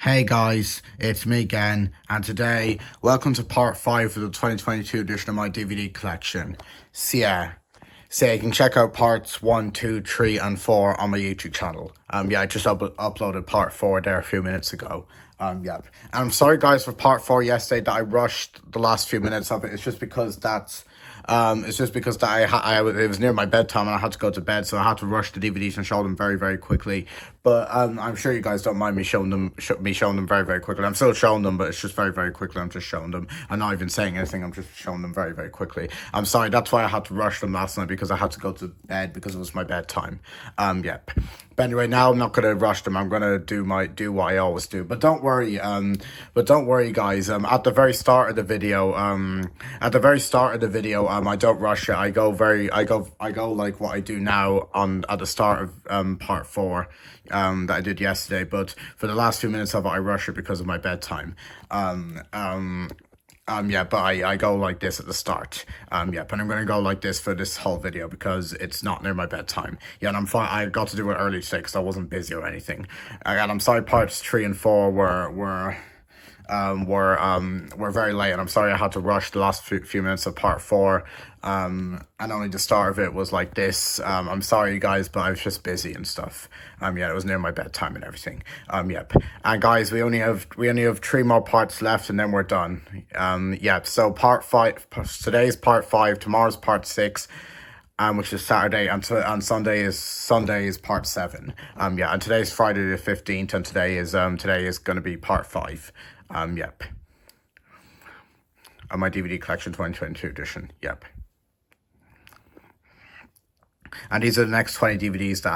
Hey guys, it's me again, and today, welcome to part 5 of the 2022 edition of my DVD collection. So you can check out parts 1, 2, 3, and 4 on my YouTube channel. I just uploaded part 4 there a few minutes ago. And I'm sorry guys for part 4 yesterday that I rushed the last few minutes of it. It's just because it was near my bedtime and I had to go to bed, so I had to rush the DVDs and show them very, very quickly. But I'm sure you guys don't mind me showing them very, very quickly. I'm still showing them, but it's just very, very quickly. I'm just showing them. I'm not even saying anything. I'm just showing them very, very quickly. I'm sorry. That's why I had to rush them last night, because I had to go to bed because it was my bedtime. But anyway, now I'm not gonna rush them. I'm gonna do what I always do. But don't worry. Guys. At the very start of the video, I don't rush it. I go like what I do now at the start of part 4, that I did yesterday. But for the last few minutes of it, I rush it because of my bedtime. But I go like this at the start. And I'm gonna go like this for this whole video because it's not near my bedtime. And I'm fine. I got to do it early today because I wasn't busy or anything. And I'm sorry, parts 3 and 4 were very late, and I'm sorry I had to rush the last few minutes of part 4. And only the start of it was like this. I'm sorry guys, but I was just busy and stuff. It was near my bedtime and everything. And guys, we only have 3 more parts left and then we're done. So part 5, today's part 5, tomorrow's part 6. Which is Saturday, and Sunday is part 7. And today's Friday the 15th, and today is going to be part 5. On my DVD collection 2022 edition. And these are the next 20 DVDs that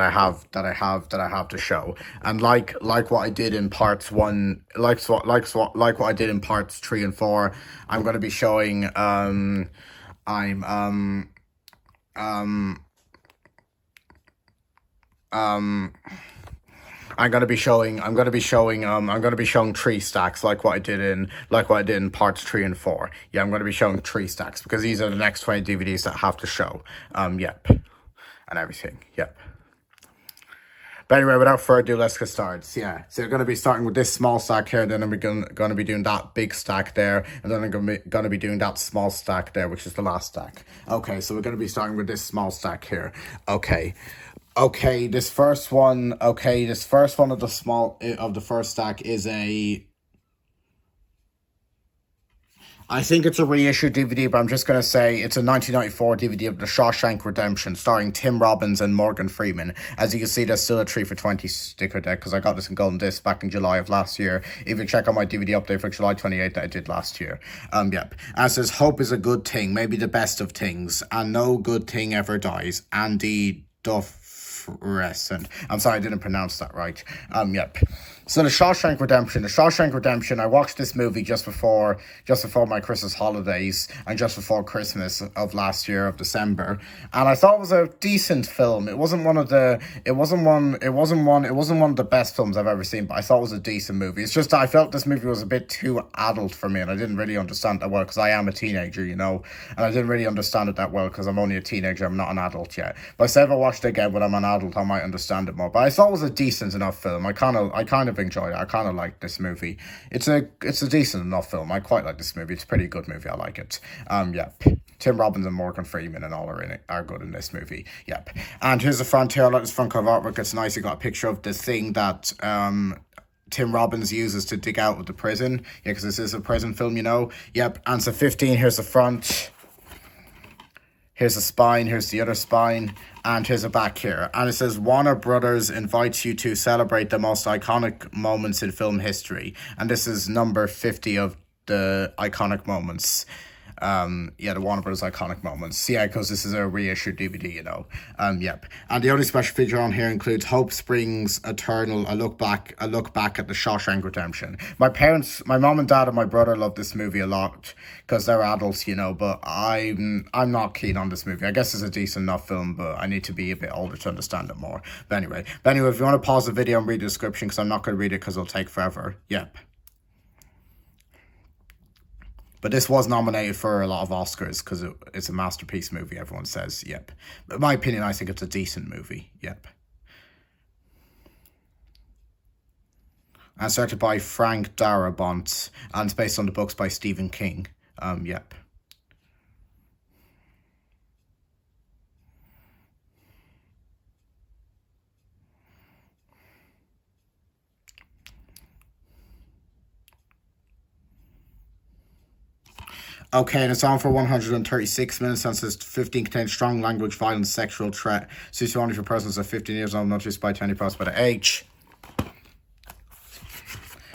I have to show. And like what I did in parts 1, like what I did in parts 3 and 4, I'm going to be showing I'm gonna be showing 3 stacks like what I did in parts 3 and 4. I'm gonna be showing 3 stacks because these are the next 20 DVDs that I have to show. And everything. But anyway, without further ado, let's get started. So we're going to be starting with this small stack here, then we're going to be doing that big stack there, and then I'm going to be doing that small stack there, which is the last stack. Okay, so we're going to be starting with this small stack here. Okay, this first one of the first stack is I think it's a reissued DVD, but I'm just going to say it's a 1994 DVD of The Shawshank Redemption, starring Tim Robbins and Morgan Freeman. As you can see, there's still a 3 for 20 sticker deck, because I got this in golden disc back in July of last year. If you check out my DVD update for July 28th that I did last year. And it says, hope is a good thing, maybe the best of things, and no good thing ever dies. Andy Duff. I'm sorry, I didn't pronounce that right. So The Shawshank Redemption, I watched this movie just before my Christmas holidays and just before Christmas of last year of December, and I thought it was a decent film. It wasn't one of the best films I've ever seen, but I thought it was a decent movie. It's just that I felt this movie was a bit too adult for me, and I didn't really understand that well because I am a teenager, and I didn't really understand it that well because I'm only a teenager. I'm not an adult yet. But I said if I watched it again when I'm an adult, I might understand it more. But I thought it was a decent enough film. I kind of enjoyed it. I kind of like this movie. It's a decent enough film. I quite like this movie. It's a pretty good movie. I like it. Tim Robbins and Morgan Freeman and all are good in this movie. And here's the front here. I like this front cover artwork. It's nice. You got a picture of the thing that Tim Robbins uses to dig out of the prison. Because this is a prison film, And so 15. Here's the front. Here's the spine, here's the other spine, and here's a back here. And it says, Warner Brothers invites you to celebrate the most iconic moments in film history. And this is number 50 of the iconic moments. The Warner Brothers iconic moments. Because this is a reissued DVD, And the only special feature on here includes Hope Springs Eternal, a look back at the Shawshank Redemption. My mom and dad and my brother love this movie a lot because they're adults, but I'm not keen on this movie. I guess it's a decent enough film, but I need to be a bit older to understand it more. But anyway, if you want to pause the video and read the description, because I'm not going to read it because it'll take forever. But this was nominated for a lot of Oscars because it's a masterpiece movie, everyone says. But in my opinion, I think it's a decent movie. And it's directed by Frank Darabont, and it's based on the books by Stephen King. Yep. Okay, and it's on for 136 minutes and says 15 contains strong language, violence, sexual threat. Suits only for persons of 15 years old, not just by 20 plus by the age.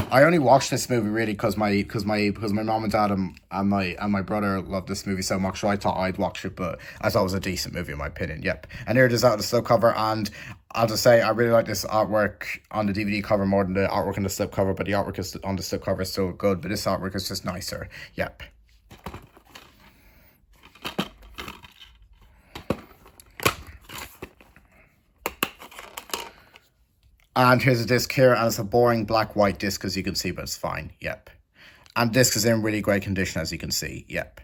I only watched this movie really because my mom and dad and my brother loved this movie so much, so I thought I'd watch it, but I thought it was a decent movie in my opinion. Yep. And here it is out of the slipcover, and I'll just say I really like this artwork on the DVD cover more than the artwork on the slipcover, but the artwork is on the slipcover is still good, but this artwork is just nicer. Yep. And here's a disc here, and it's a boring black-white disc, as you can see, but it's fine. Yep. And disc is in really great condition, as you can see. Yep.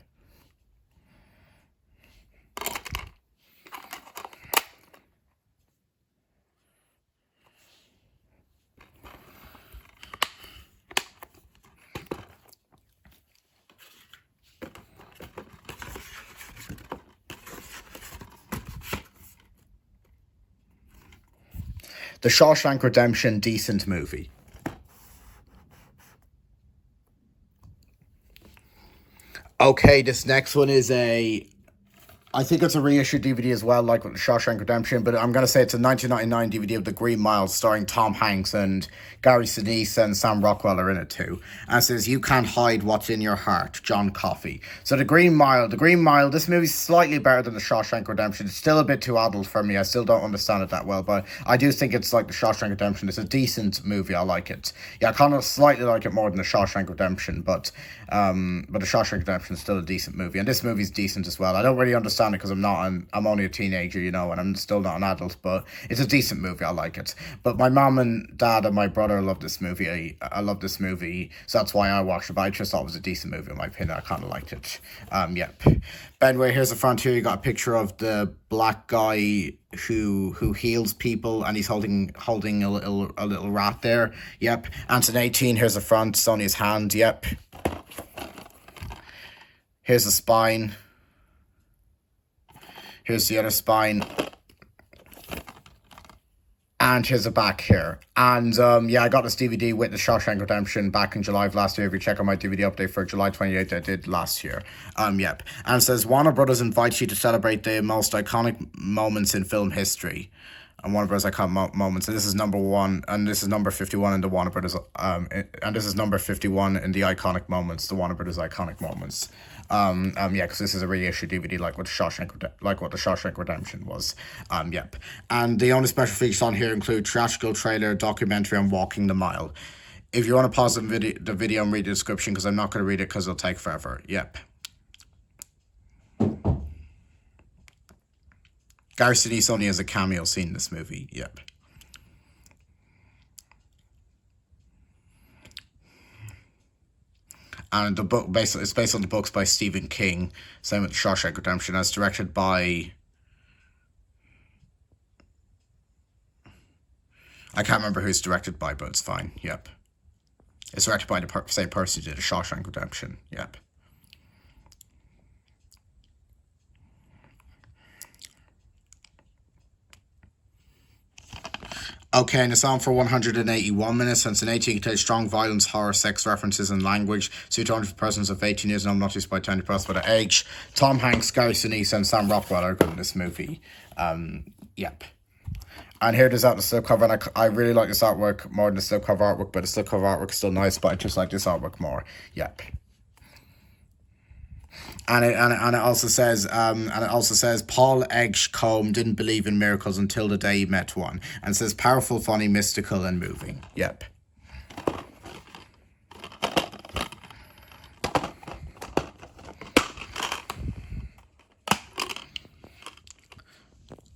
The Shawshank Redemption, decent movie. Okay, this next one is I think it's a reissued DVD as well, like with the Shawshank Redemption, but I'm going to say it's a 1999 DVD of The Green Mile, starring Tom Hanks, and Gary Sinise and Sam Rockwell are in it too. And it says, "You can't hide what's in your heart, John Coffey." So The Green Mile, this movie's slightly better than The Shawshank Redemption. It's still a bit too adult for me. I still don't understand it that well, but I do think it's like The Shawshank Redemption. It's a decent movie. I like it. Yeah, I kind of slightly like it more than The Shawshank The Shawshank Redemption is still a decent movie, and this movie's decent as well. I don't really understand it because I'm only a teenager, and I'm still not an adult, but it's a decent movie. I like it. But my mom and dad and my brother love this movie. I love this movie, so that's why I watched it. But I just thought it was a decent movie in my opinion. I kind of liked it. Yep. Anyway, here's the front here. You got a picture of the black guy who heals people, and he's holding a little rat there. Yep. And it's an 18. Here's the front. It's on his hand. Yep. Here's the spine. Here's the other spine. And here's the back here. And yeah, I got this DVD with the Shawshank Redemption back in July of last year. If you check out my DVD update for July 28th, I did last year. Yep. And it says, Warner Brothers invites you to celebrate the most iconic moments in film history. And Warner Brothers iconic moments. And this is number 1, and this is number 51 in the Warner Brothers, and this is number 51 in the iconic moments, the Warner Brothers iconic moments. Yeah, because this is a reissued DVD, like what the Shawshank Redemption was. Yep. And the only special features on here include theatrical trailer, documentary, and Walking the Mile. If you want to pause the video and read the description, because I'm not going to read it because it'll take forever. Yep. Gary Sinise only has a cameo scene in this movie. Yep. And the book it's based on the books by Stephen King. Same with Shawshank Redemption. It's directed by, I can't remember who it's directed by, but it's fine. Yep. It's directed by the same person who did a Shawshank Redemption. Yep. Okay, and it's on for 181 minutes, and it's an 18 contains strong violence, horror, sex references, and language. Suited for persons of 18 years and not just by 20 plus by the age. Tom Hanks, Gary Sinise, and Sam Rockwell are good in this movie. Yep. And here it is out the slipcover, and I really like this artwork more than the slipcover artwork, but the slipcover artwork is still nice, but I just like this artwork more. Yep. And it also says Paul Edgecombe didn't believe in miracles until the day he met one. And it says powerful, funny, mystical, and moving. Yep.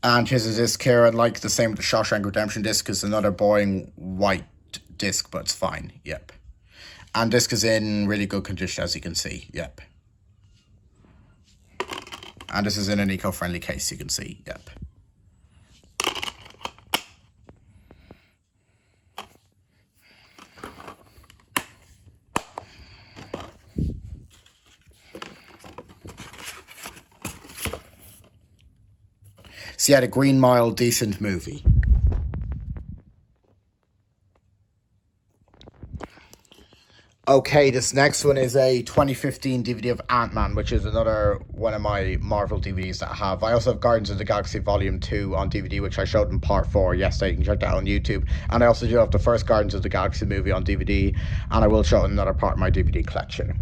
And here's a disc here, and like the same with the Shawshank Redemption disc, is another boring white disc, but it's fine. Yep. And disc is in really good condition, as you can see. Yep. And this is in an eco-friendly case, you can see. Yep. So yeah, The Green Mile, decent movie. Okay, this next one is a 2015 DVD of AntMan, which is another one of my Marvel DVDs that I have. I also have Guardians of the Galaxy Volume 2 on DVD, which I showed in part 4 yesterday. You can check that out on YouTube. And I also do have the first Guardians of the Galaxy movie on DVD, and I will show it in another part of my DVD collection.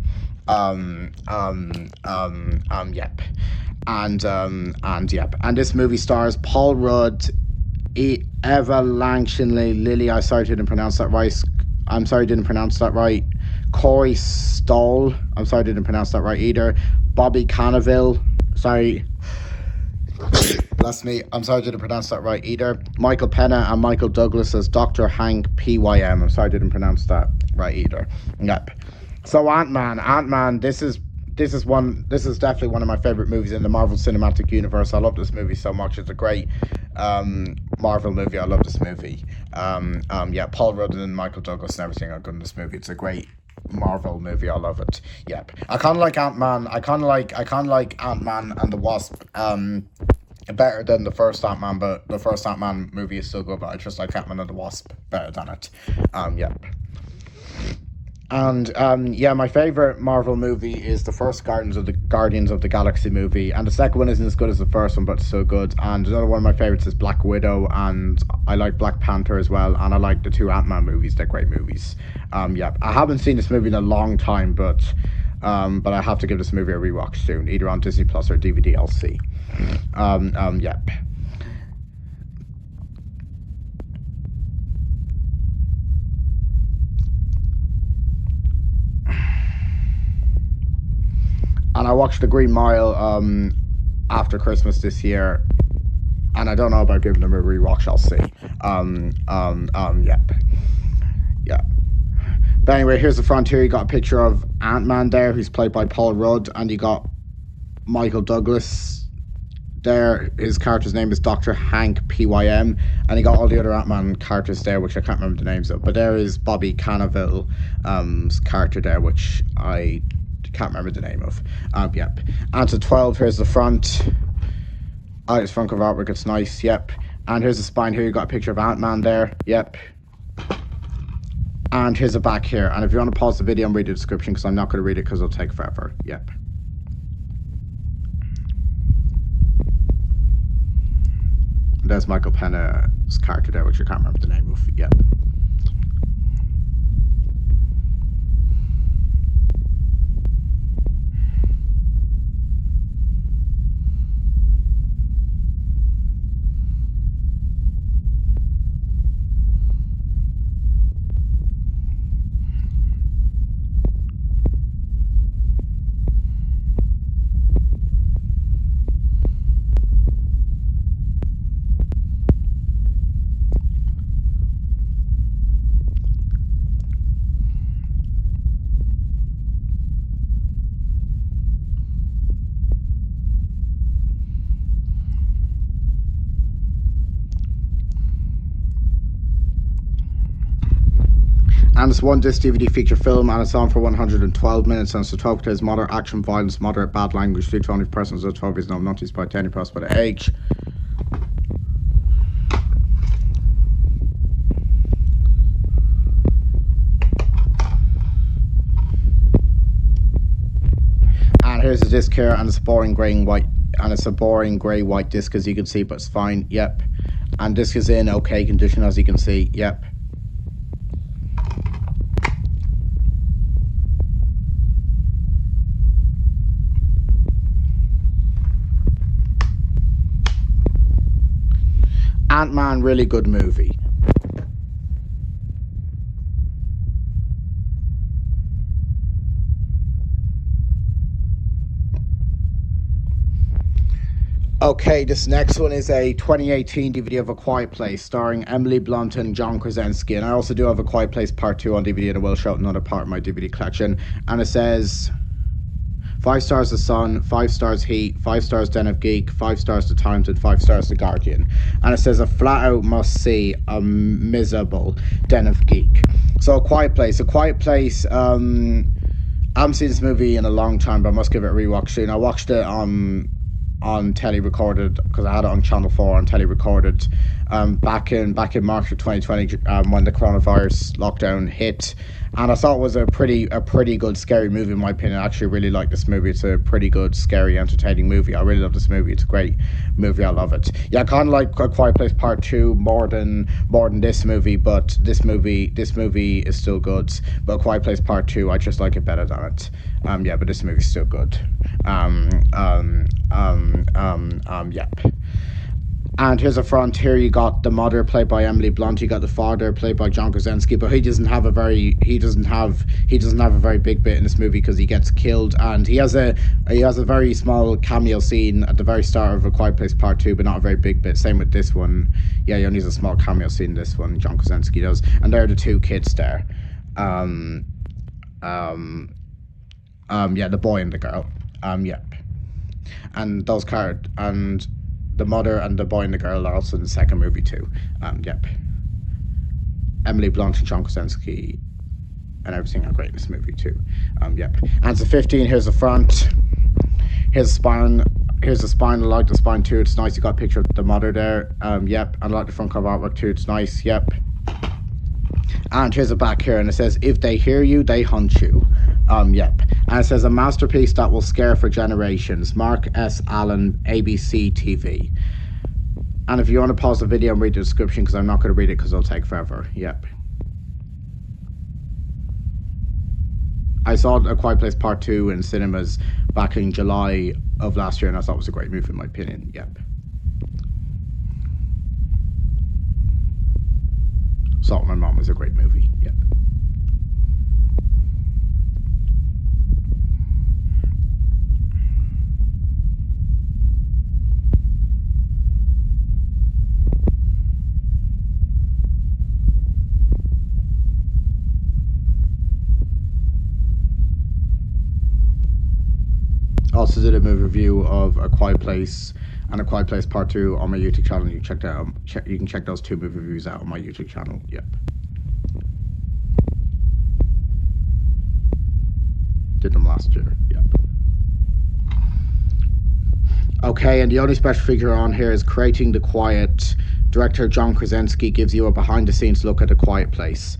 Yep. And yep. And this movie stars Paul Rudd, Eva Langshinley, Lily, I'm sorry I didn't pronounce that right. Corey Stoll, I'm sorry I didn't pronounce that right either. Bobby Cannavale, sorry. Bless me, I'm sorry I didn't pronounce that right either. Michael Pena and Michael Douglas as Dr. Hank Pym. I'm sorry I didn't pronounce that right either. Yep. So Ant-Man, this is definitely one of my favorite movies in the Marvel Cinematic Universe. I love this movie so much. It's a great Marvel movie. I love this movie. Yeah, Paul Rudd and Michael Douglas and everything are good in this movie. It's a great Marvel movie. I love it. Yep. I kind of like Ant-Man. I kind of like Ant-Man and the Wasp better than the first Ant-Man, but the first Ant-Man movie is still good, but I just like Ant-Man and the Wasp better than it. Yep. And yeah, my favorite Marvel movie is the first Guardians of the Galaxy movie, and the second one isn't as good as the first one, but it's so good. And another one of my favorites is Black Widow, and I like Black Panther as well, and I like the two Ant-Man movies. They're great movies. Yeah, I haven't seen this movie in a long time, but I have to give this movie a rewatch soon, either on Disney Plus or DVD. I'll see. Yep. And I watched The Green Mile after Christmas this year, and I don't know about giving them a rewatch. I'll see. Yep. Yeah. But anyway, here's the front here. You got a picture of Ant-Man there, who's played by Paul Rudd, and you got Michael Douglas there. His character's name is Dr. Hank Pym, and you got all the other Ant-Man characters there, which I can't remember the names of. But there is Bobby Cannavale's character there, which I can't remember the name of. Yep. And to 12, here's the front. This front cover artwork, it's nice. Yep. And here's the spine here. You got a picture of Ant-Man there. Yep. And here's the back here. And if you want to pause the video and read the description, because I'm not going to read it because it'll take forever. Yep. And there's Michael Pena's character there, which I can't remember the name of. Yep. And it's one disc DVD feature film, and it's on for 112 minutes, and it's 12 days, moderate action, violence, moderate bad language, 3 to only persons of 12 years no not by 10 plus by the age. And here's the disc here, and it's a boring grey and white, and it's a boring grey white disc, as you can see, but it's fine. Yep. And disc is in okay condition, as you can see. Yep. Ant-Man, really good movie. Okay, this next one is a 2018 DVD of A Quiet Place, starring Emily Blunt and John Krasinski. And I also do have A Quiet Place Part 2 on DVD, and I will show it another part of my DVD collection. And it says 5 stars The Sun, 5 stars Heat, 5 stars Den of Geek, 5 stars The Times, and 5 stars The Guardian. And it says a flat out must see, a miserable Den of Geek. So A Quiet Place. I haven't seen this movie in a long time, but I must give it a rewatch soon. I watched it on on telly recorded, because I had it on Channel 4 on telly recorded, back in March of 2020, when the coronavirus lockdown hit, and I thought it was a pretty good scary movie in my opinion. I actually really like this movie. It's a pretty good, scary, entertaining movie. I really love this movie. It's a great movie. I love it. Yeah, I kind of like A Quiet Place Part 2 more than this movie, but this movie is still good. But A Quiet Place Part 2, I just like it better than it. Yeah, but this movie's still good. Yep. And here's a front. Here you got the mother played by Emily Blunt. You got the father played by John Krasinski, but he doesn't have a very big bit in this movie because he gets killed, and he has a very small cameo scene at the very start of A Quiet Place Part 2, but not a very big bit. Same with this one. Yeah, he only has a small cameo scene in this one. John Krasinski does, and there are the two kids there. Yeah, the boy and the girl. Yep. And those cards and the mother and the boy and the girl are also in the second movie too. Yep. Emily Blunt and John Krasinski and everything are great in this movie too. Yep. And it's a 15. Here's the front. Here's the spine. Here's the spine. I like the spine too. It's nice. You got a picture of the mother there. Yep. I like the front cover artwork too. It's nice. Yep. And here's the back here, and it says, "If they hear you, they hunt you." Yep. And it says, "A masterpiece that will scare for generations. Mark S. Allen, ABC TV." And if you want to pause the video and read the description, because I'm not going to read it because it'll take forever. Yep. I saw A Quiet Place Part 2 in cinemas back in July of last year, and I thought it was a great movie in my opinion. Yep. Saw it with my mom. Was a great movie. Yep. Also did a movie review of A Quiet Place and A Quiet Place Part 2 on my YouTube channel. You can check those two movie reviews out on my YouTube channel. Yep. Did them last year. Yep. Okay, and the only special figure on here is Creating the Quiet. Director John Krasinski gives you a behind-the-scenes look at A Quiet Place.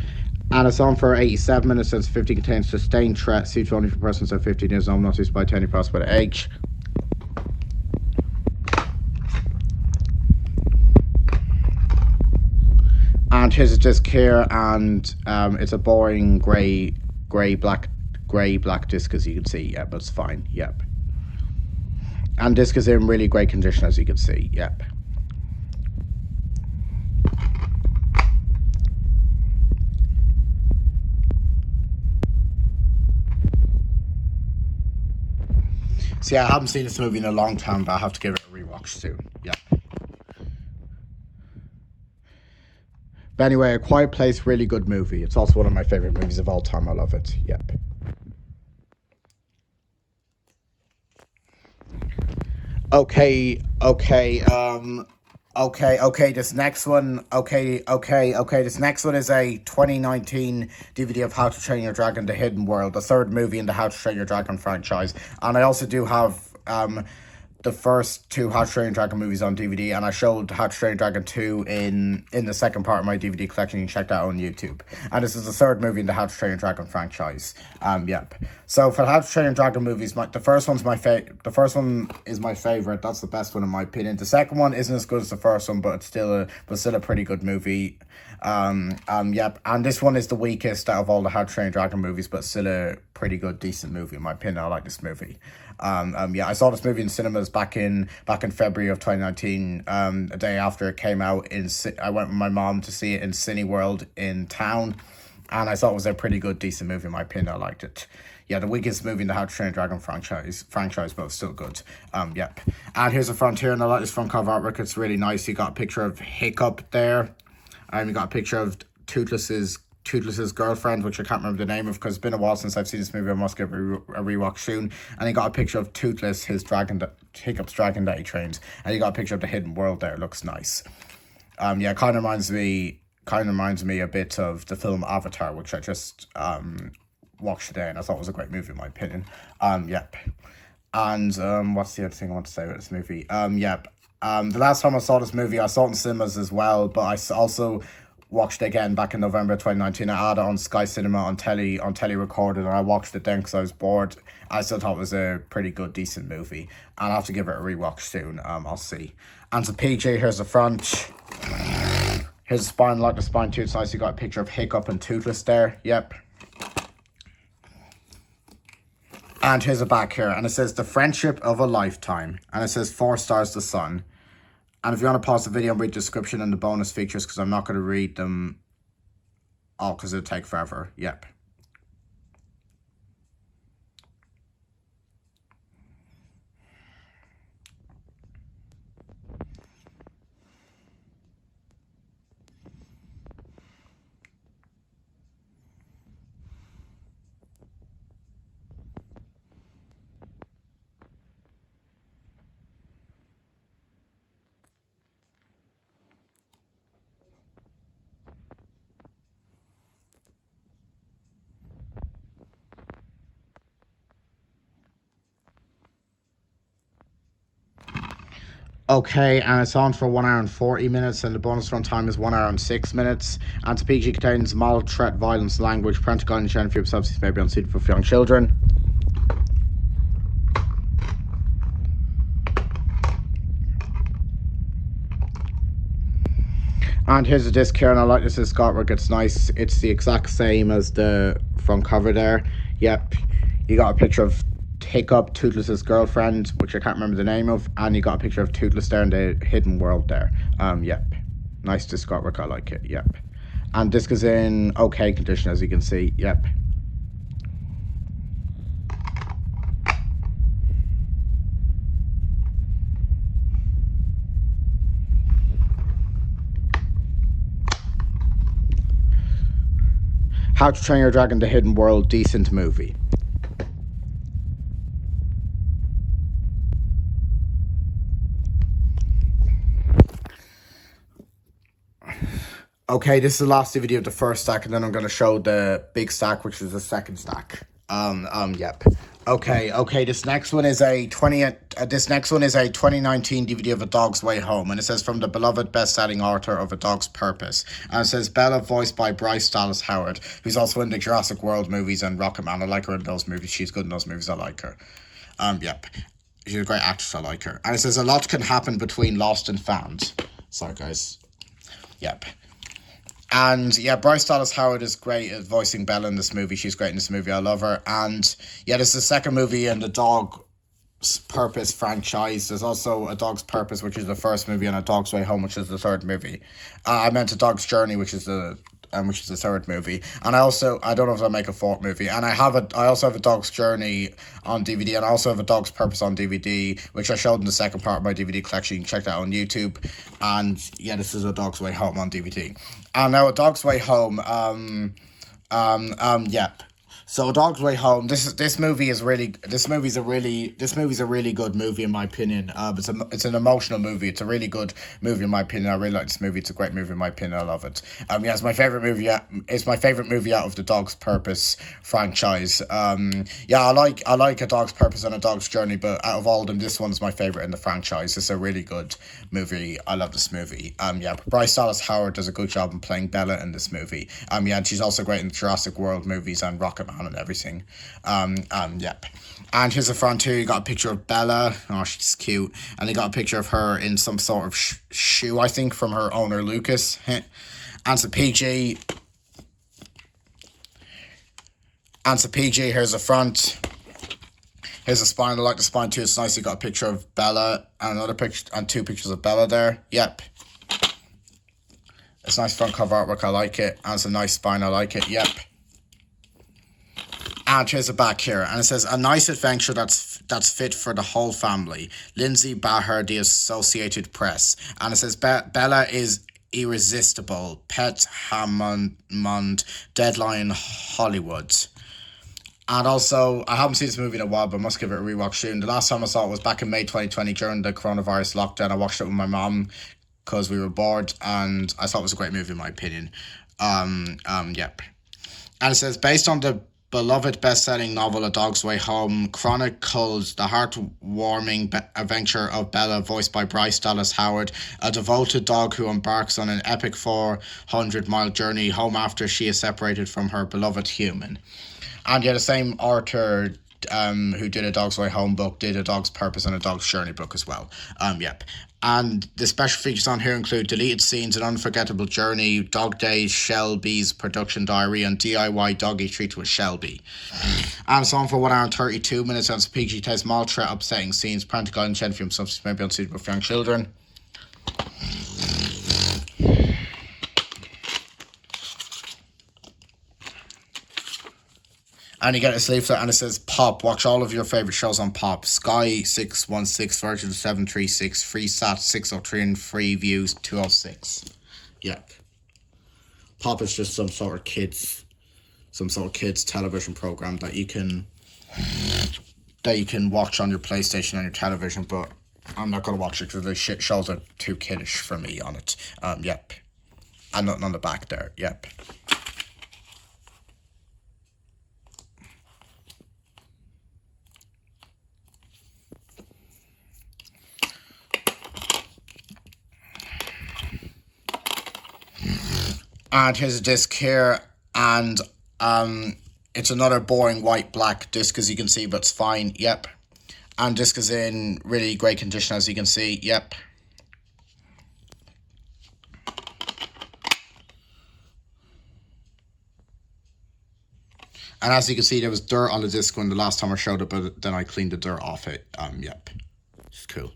And it's on for 87 minutes, and 50 contains sustained threat, suitable only for persons of 15 years old, not used by 10 across by the age. And here's a disc here, and it's a boring grey black disc, as you can see. Yeah, but it's fine. Yep. And disc is in really great condition, as you can see. Yep. See, I haven't seen this movie in a long time, but I have to give it a rewatch soon. Yeah. But anyway, A Quiet Place, really good movie. It's also one of my favorite movies of all time. I love it. Yep. Okay. This next one. This next one is a 2019 DVD of How to Train Your Dragon: The Hidden World, the third movie in the How to Train Your Dragon franchise. And I also do have the first two How to Train Your Dragon movies on DVD, and I showed How to Train Your Dragon 2 in the second part of my DVD collection. You can check that out on YouTube. And this is the third movie in the How to Train Your Dragon franchise. Yep. So for the How to Train Your Dragon movies, the first one is my favorite. That's the best one in my opinion. The second one isn't as good as the first one, but it's still a pretty good movie. Yep. And this one is the weakest out of all the How to Train Your Dragon movies, but still a pretty good, decent movie in my opinion. I like this movie. Yeah, I saw this movie in cinemas back in February of 2019. A day after it came out, I went with my mom to see it in Cineworld in town, and I thought it was a pretty good, decent movie in my opinion. I liked it. Yeah, the weakest movie in the How to Train Your Dragon franchise, but still good. Yep. And here's the front here, and I like this front cover artwork. It's really nice. You got a picture of Hiccup there. You got a picture of Toothless's girlfriend, which I can't remember the name of because it's been a while since I've seen this movie. I must give a rewatch soon. And he got a picture of Toothless, Hiccup's dragon that he trains, and he got a picture of the Hidden World there. It looks nice. Yeah, kind of reminds me a bit of the film Avatar, which I just watched today, and I thought was a great movie in my opinion. Yep. And what's the other thing I want to say about this movie? Yep. The last time I saw this movie, I saw it in cinemas as well, but also watched it again back in November 2019. I had it on Sky Cinema on telly recorded, and I watched it then because I was bored. I still thought it was a pretty good, decent movie. And I'll have to give it a rewatch soon. I'll see. And so PJ, here's the front. Here's the spine, like the spine too. It's nice. You got a picture of Hiccup and Toothless there. Yep. And here's a back here, and it says the friendship of a lifetime, and it says 4 stars the sun. And if you want to pause the video and read the description and the bonus features, because I'm not going to read them all because it'll take forever. Yep. Okay, and it's on for 1 hour and 40 minutes, and the bonus run time is 1 hour and 6 minutes. And to PG contains mild threat, violence, language, parental guidance, and few substances may be unsuitable for young children. And here's the disc here, and I like this disc artwork. It's nice. It's the exact same as the front cover there. Yep, you got a picture of Hiccup, Toothless's girlfriend, which I can't remember the name of, and you got a picture of Toothless there in the hidden world there. Yep, nice disc artwork. I like it. Yep, and disc is in okay condition, as you can see. Yep. How to Train Your Dragon: The Hidden World, decent movie. Okay, this is the last DVD of the first stack, and then I'm going to show the big stack, which is the second stack. Yep. Okay, this next one is a 2019 DVD of A Dog's Way Home, and it says from the beloved best-selling author of A Dog's Purpose. And it says Bella, voiced by Bryce Dallas Howard, who's also in the Jurassic World movies and Rocketman. I like her in those movies. She's good in those movies. I like her. Yep. She's a great actress. I like her. And it says a lot can happen between Lost and Found. Sorry, guys. Yep. And yeah, Bryce Dallas Howard is great at voicing Bella in this movie. She's great in this movie. I love her. And yeah, this is the second movie in the Dog's Purpose franchise. There's also A Dog's Purpose, which is the first movie, and A Dog's Way Home, which is the third movie. I meant A Dog's Journey, which is the third movie. And I don't know if I'll make a fourth movie. And I also have A Dog's Journey on DVD, and I also have A Dog's Purpose on DVD, which I showed in the second part of my DVD collection. You can check that out on YouTube. And yeah, this is A Dog's Way Home on DVD. And now A Dog's Way Home, yep. So A Dog's Way Home. This movie is a really good movie in my opinion. It's an emotional movie. It's a really good movie in my opinion. I really like this movie. It's a great movie in my opinion. I love it. Yeah, it's my favorite movie. It's my favorite movie out of the Dog's Purpose franchise. Yeah, I like A Dog's Purpose and A Dog's Journey, but out of all of them, this one's my favorite in the franchise. It's a really good movie. I love this movie. Yeah, Bryce Dallas Howard does a good job in playing Bella in this movie. Yeah, and she's also great in the Jurassic World movies and Rocketman and everything. Yep. And here's the front here. You got a picture of Bella. Oh, she's cute. And you got a picture of her in some sort of shoe, I think, from her owner, Lucas. And so PG. Here's the front. Here's the spine. I like the spine too. It's nice. You got a picture of Bella and another picture and 2 pictures of Bella there. Yep. It's nice front cover artwork. I like it. And it's a nice spine. I like it. Yep. And here's the back here, and it says a nice adventure that's fit for the whole family. Lindsay Baher, The Associated Press, and it says Bella is irresistible. Pet Hammond, Deadline Hollywood. And also, I haven't seen this movie in a while, but I must give it a rewatch soon. The last time I saw it was back in May 2020 during the coronavirus lockdown. I watched it with my mom because we were bored, and I thought it was a great movie in my opinion. Yep. And it says based on the beloved best-selling novel A Dog's Way Home chronicles the heartwarming adventure of Bella, voiced by Bryce Dallas Howard, a devoted dog who embarks on an epic 400-mile journey home after she is separated from her beloved human. And yeah, the same author who did A Dog's Way Home book did A Dog's Purpose and A Dog's Journey book as well. Yep. And the special features on here include deleted scenes, an unforgettable journey, Dog Days, Shelby's production diary, and DIY doggy treats with Shelby. And it's on for 1 hour and 32 minutes, and it's PG taste, mild threat, upsetting scenes, parental guidance, gender film substance may be unsuitable for young children. And you get a leaflet and it says, Pop, watch all of your favourite shows on Pop. Sky 616, Virgin 736, Free Sat 603, and Free Views 206. Yep. Pop is just some sort of kids television program that you can watch on your PlayStation and your television, but I'm not going to watch it because the shit shows are too kiddish for me on it. Yep. And nothing on the back there. Yep. And here's a disc here, and it's another boring white-black disc, as you can see, but it's fine, yep. And disc is in really great condition, as you can see, yep. And as you can see, there was dirt on the disc when the last time I showed it, but then I cleaned the dirt off it, yep. It's cool.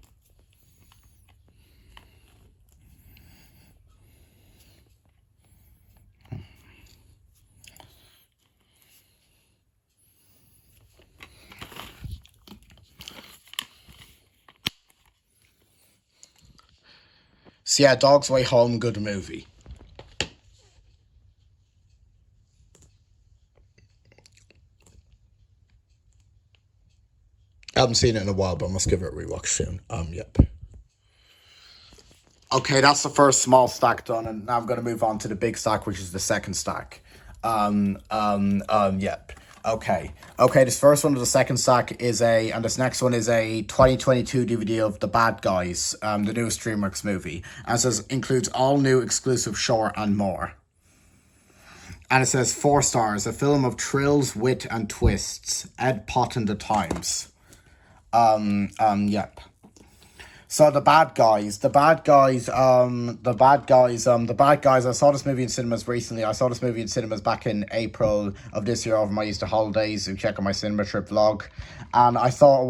So yeah, Dog's Way Home, good movie. I haven't seen it in a while, but I must give it a rewatch soon. Yep. Okay, that's the first small stack done, and now I'm going to move on to the big stack, which is the second stack. Yep. Okay, this first one of the second stack is and this next one is a 2022 DVD of The Bad Guys, the newest DreamWorks movie. And it says, includes all new exclusive short and more. And it says 4 stars, a film of thrills, wit, and twists. Ed Pott in the Times. Yep. So The Bad Guys, I saw this movie in cinemas recently. I saw this movie in cinemas back in April of this year over my Easter holidays. You check on my cinema trip vlog. And I thought it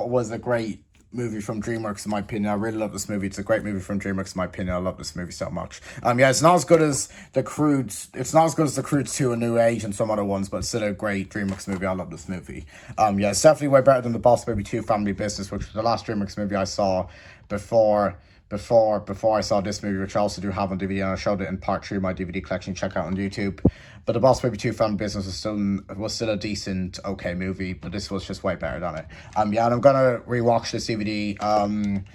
was a great movie from DreamWorks in my opinion. I really love this movie. It's a great movie from DreamWorks in my opinion. I love this movie so much. Yeah, it's not as good as The Croods. It's not as good as The Croods 2: A New Age and some other ones, but it's still a great DreamWorks movie. I love this movie. Yeah, it's definitely way better than The Boss Baby 2: Family Business, which was the last DreamWorks movie I saw before I saw this movie, which I also do have on DVD, and I showed it in part 3 of my DVD collection. Check out on YouTube. But The Boss Baby 2: Family Business was still a decent, okay movie, but this was just way better than it. Yeah, and I'm gonna rewatch this DVD and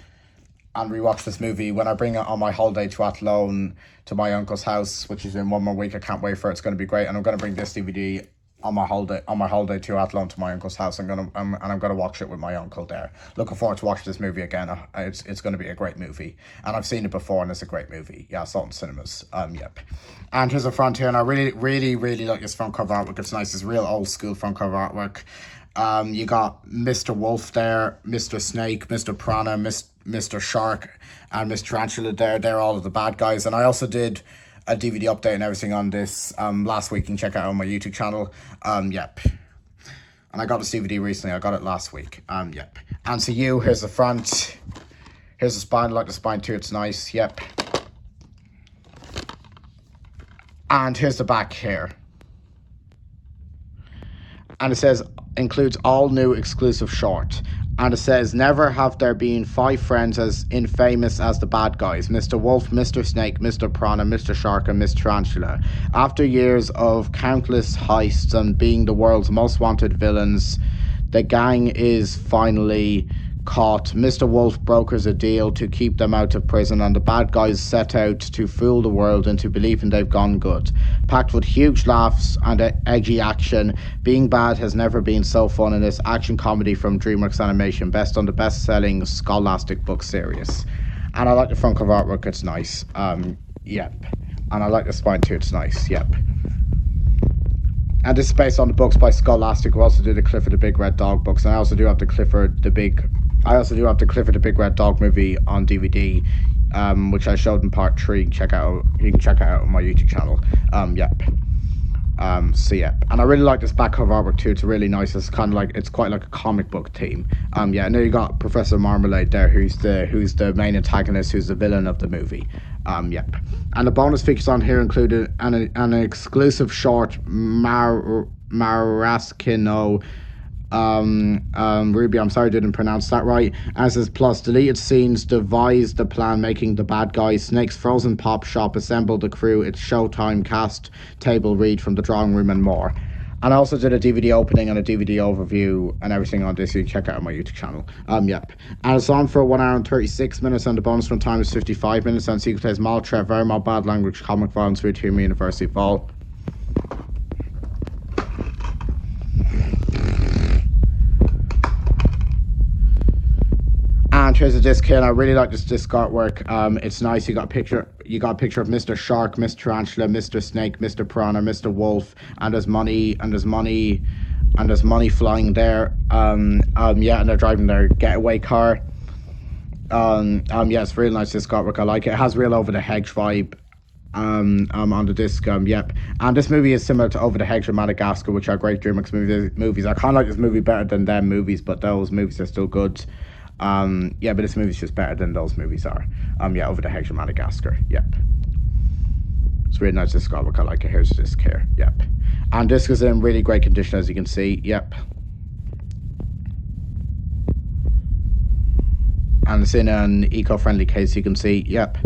rewatch this movie when I bring it on my holiday to Athlone to my uncle's house, which is in 1 more week. I can't wait for it. It's gonna be great, and I'm gonna bring this DVD on my holiday to Athlone to my uncle's house. I'm gonna watch it with my uncle there. Looking forward to watching this movie again. It's gonna be a great movie, and I've seen it before, and it's a great movie. Yeah, I saw it in cinemas. Yep. And here's a front here, and I really like this front cover artwork. It's nice. It's real old school front cover artwork. You got Mr. Wolf there, Mr. Snake, Mr. Piranha, Mr. Shark, and Mr. Tarantula there. They're all of the bad guys. And I also did a DVD update and everything on this last week. You can check it out on my YouTube channel. Yep. And I got this DVD recently. I got it last week. Yep. And so here's the front. Here's the spine. I like the spine too. It's nice. Yep. And here's the back here. And it says, includes all new exclusive short. And it says, never have there been 5 friends as infamous as the bad guys. Mr. Wolf, Mr. Snake, Mr. Piranha, Mr. Shark, and Mr. Tarantula. After years of countless heists and being the world's most wanted villains, the gang is finally caught, Mr. Wolf brokers a deal to keep them out of prison, and the bad guys set out to fool the world into believing they've gone good. Packed with huge laughs and edgy action, Being Bad has never been so fun in this action comedy from DreamWorks Animation, based on the best-selling Scholastic book series. And I like the front cover artwork, it's nice. Yep. And I like the spine too, it's nice, yep. And this is based on the books by Scholastic, who also do the Clifford the Big Red Dog books. And I also do have the Clifford the Big Red Dog movie on DVD, which I showed in part 3. You can check it out on my YouTube channel. Yep. So yeah, and I really like this back cover artwork too. It's really nice. It's kind of like, it's quite like a comic book theme. Yeah, and then you got Professor Marmalade there, who's the main antagonist, who's the villain of the movie. Yep. And the bonus features on here included an exclusive short Maraschino. Ruby, I'm sorry I didn't pronounce that right. As is plus deleted scenes, devised the plan, making the bad guys, Snake's frozen pop shop, assembled the crew, it's showtime, cast, table read from the drawing room, and more. And I also did a DVD opening and a DVD overview and everything on this. You can check out on my YouTube channel. Yep. And it's on for 1 hour and 36 minutes, and the bonus run time is 55 minutes. And sequel plays Mal Trev, very mal bad language, comic violence, through to University Ball. And here's a disc here, and I really like this disc artwork. It's nice. You got a picture of Mr. Shark, Mr. Tarantula, Mr. Snake, Mr. Piranha, Mr. Wolf, and there's money flying there. Yeah, and they're driving their getaway car. Yeah, it's really nice disc artwork. I like it. It has real Over the Hedge vibe. On the disc, yep. And this movie is similar to Over the Hedge and Madagascar, which are great DreamWorks movies. I kind of like this movie better than them movies, but those movies are still good. Yeah, but this movie's just better than those movies are. Yeah, Over the Hedge and Madagascar, yep. It's really nice disc artwork, I like it. Here's the disc here, yep. And disc is in really great condition, as you can see, yep. And it's in an eco-friendly case, you can see, yep.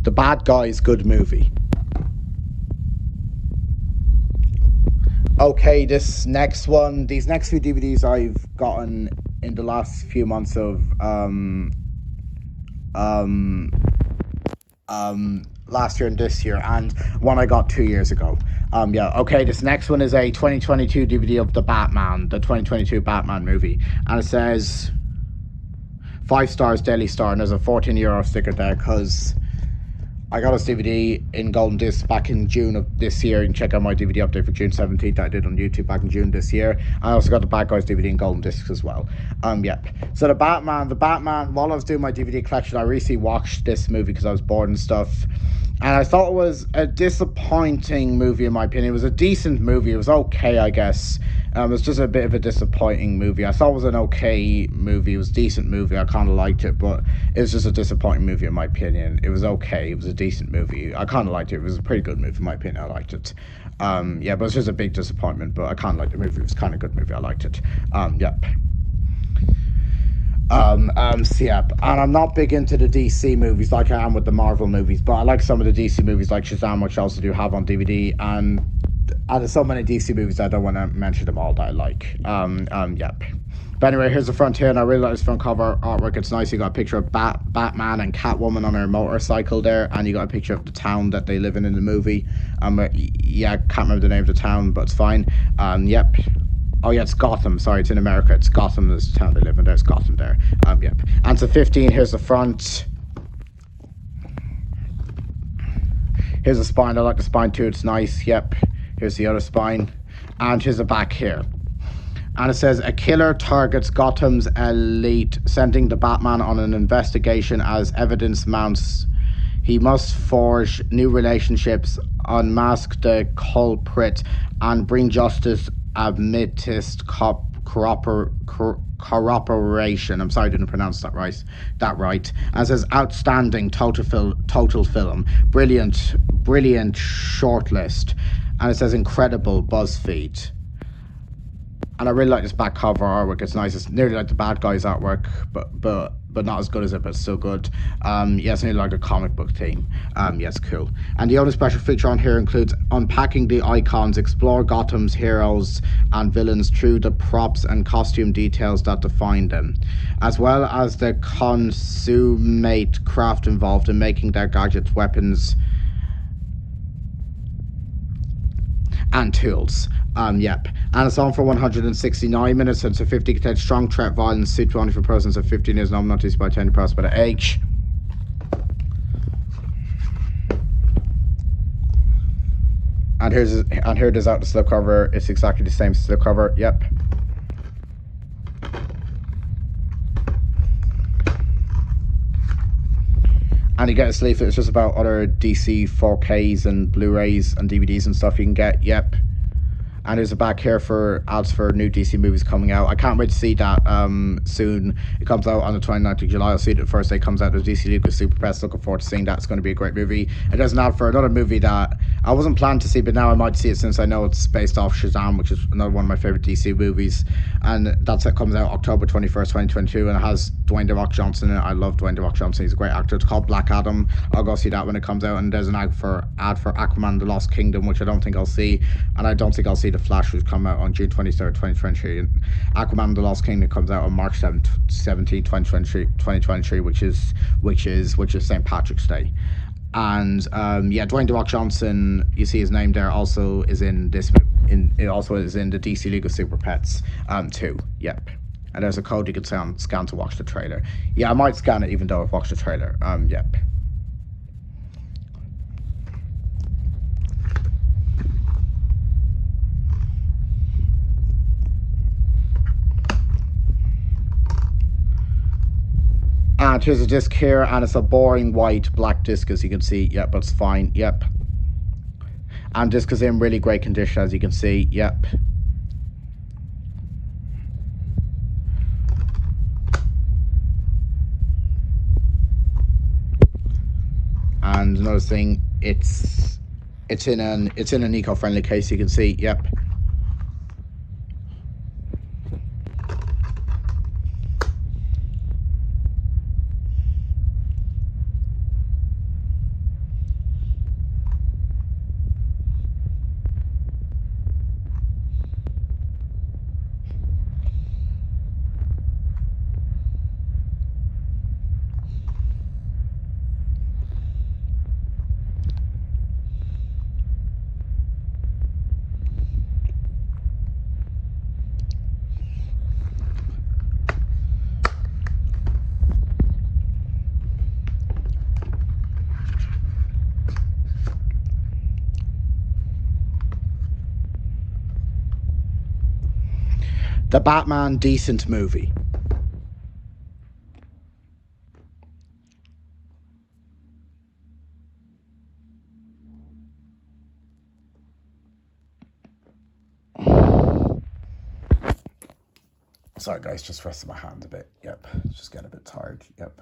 The Bad Guys, good movie. Okay, these next few DVDs I've gotten in the last few months of last year and this year, and one I got 2 years ago. Yeah, okay, this next one is a 2022 DVD of the 2022 Batman movie, and it says 5 stars, Daily Star, and there's a €14 sticker there, because I got this DVD in golden disc back in June of this year. You can check out my DVD update for June 17th that I did on YouTube back in June this year. I also got the Bad Guys DVD in golden discs as well. Yep. So the Batman, while I was doing my DVD collection, I recently watched this movie because I was bored and stuff. And I thought it was a disappointing movie, in my opinion. It was a decent movie. It was okay, I guess. It was just a bit of a disappointing movie. I thought it was an okay movie. It was a decent movie. I kind of liked it, but it was just a disappointing movie, in my opinion. It was okay. It was a decent movie. I kind of liked it. It was a pretty good movie, in my opinion. I liked it. Yeah, but it's just a big disappointment, but I kind of liked the movie. It was kind of a good movie. I liked it. Yep. So yeah, and I'm not big into the DC movies like I am with the Marvel movies, but I like some of the DC movies like Shazam, which I also do have on DVD, and there's so many DC movies I don't want to mention them all that I like. Yep. But anyway, here's the front here, and I really like this front cover artwork. It's nice. You got a picture of Batman and Catwoman on her motorcycle there, and you got a picture of the town that they live in the movie. Yeah, I can't remember the name of the town, but it's fine. Yep. Oh yeah, it's Gotham. Sorry, it's in America. It's Gotham. There's the town they live in. There's Gotham there. Yep. And so 15. Here's the front. Here's the spine. I like the spine too. It's nice. Yep. Here's the other spine, and here's the back here. And it says, a killer targets Gotham's elite, sending the Batman on an investigation as evidence mounts. He must forge new relationships, unmask the culprit, and bring justice amidst corroboration. I'm sorry I didn't pronounce that right. And it says, outstanding total film, brilliant shortlist. And it says, incredible BuzzFeed. And I really like this back cover artwork. It's nice. It's nearly like the bad guys artwork, but not as good as it, but still good. Yeah, it's nearly like a comic book theme. Yeah, it's cool. And the other special feature on here includes unpacking the icons, explore Gotham's heroes and villains through the props and costume details that define them, as well as the consummate craft involved in making their gadgets, weapons, and tools. Yep. And it's on for 169 minutes. It's a 50 contained strong threat violence suitable only for persons of 15 years and not used by 10 persons by the age. And here it is out the slipcover. It's exactly the same slipcover. Yep. And you get a sleeve. It's just about other DC 4Ks and Blu-rays and DVDs and stuff you can get. Yep. And there's a back here for ads for new DC movies coming out. I can't wait to see that soon. It comes out on the 29th of July. I'll see it the first day it comes out. The DC Lucas Super Press. Looking forward to seeing that. It's going to be a great movie. And there's an ad for another movie that I wasn't planning to see, but now I might see it since I know it's based off Shazam, which is another one of my favorite DC movies. And that comes out October 21st, 2022. And it has Dwayne The Rock Johnson in it. I love Dwayne The Rock Johnson. He's a great actor. It's called Black Adam. I'll go see that when it comes out. And there's an ad for Aquaman The Lost Kingdom, which I don't think I'll see. And I don't think I'll see The Flash, which come out on June 23rd, 2023. And Aquaman The Lost Kingdom comes out on March 17th, 2023, which is St. Patrick's Day. And yeah, Dwayne The Rock Johnson, you see his name there, also is in this. It also is in the DC League of Super Pets too. Yep. And there's a code you can scan to watch the trailer. Yeah, I might scan it even though I've watched the trailer. Yep. And here's a disc here, and it's a boring white black disc, as you can see. Yep, but it's fine. Yep. And disc is in really great condition, as you can see. Yep. And another thing, it's in an eco-friendly case, you can see. Yep. The Batman decent movie. Sorry guys, just resting my hand a bit. Yep, just getting a bit tired. Yep.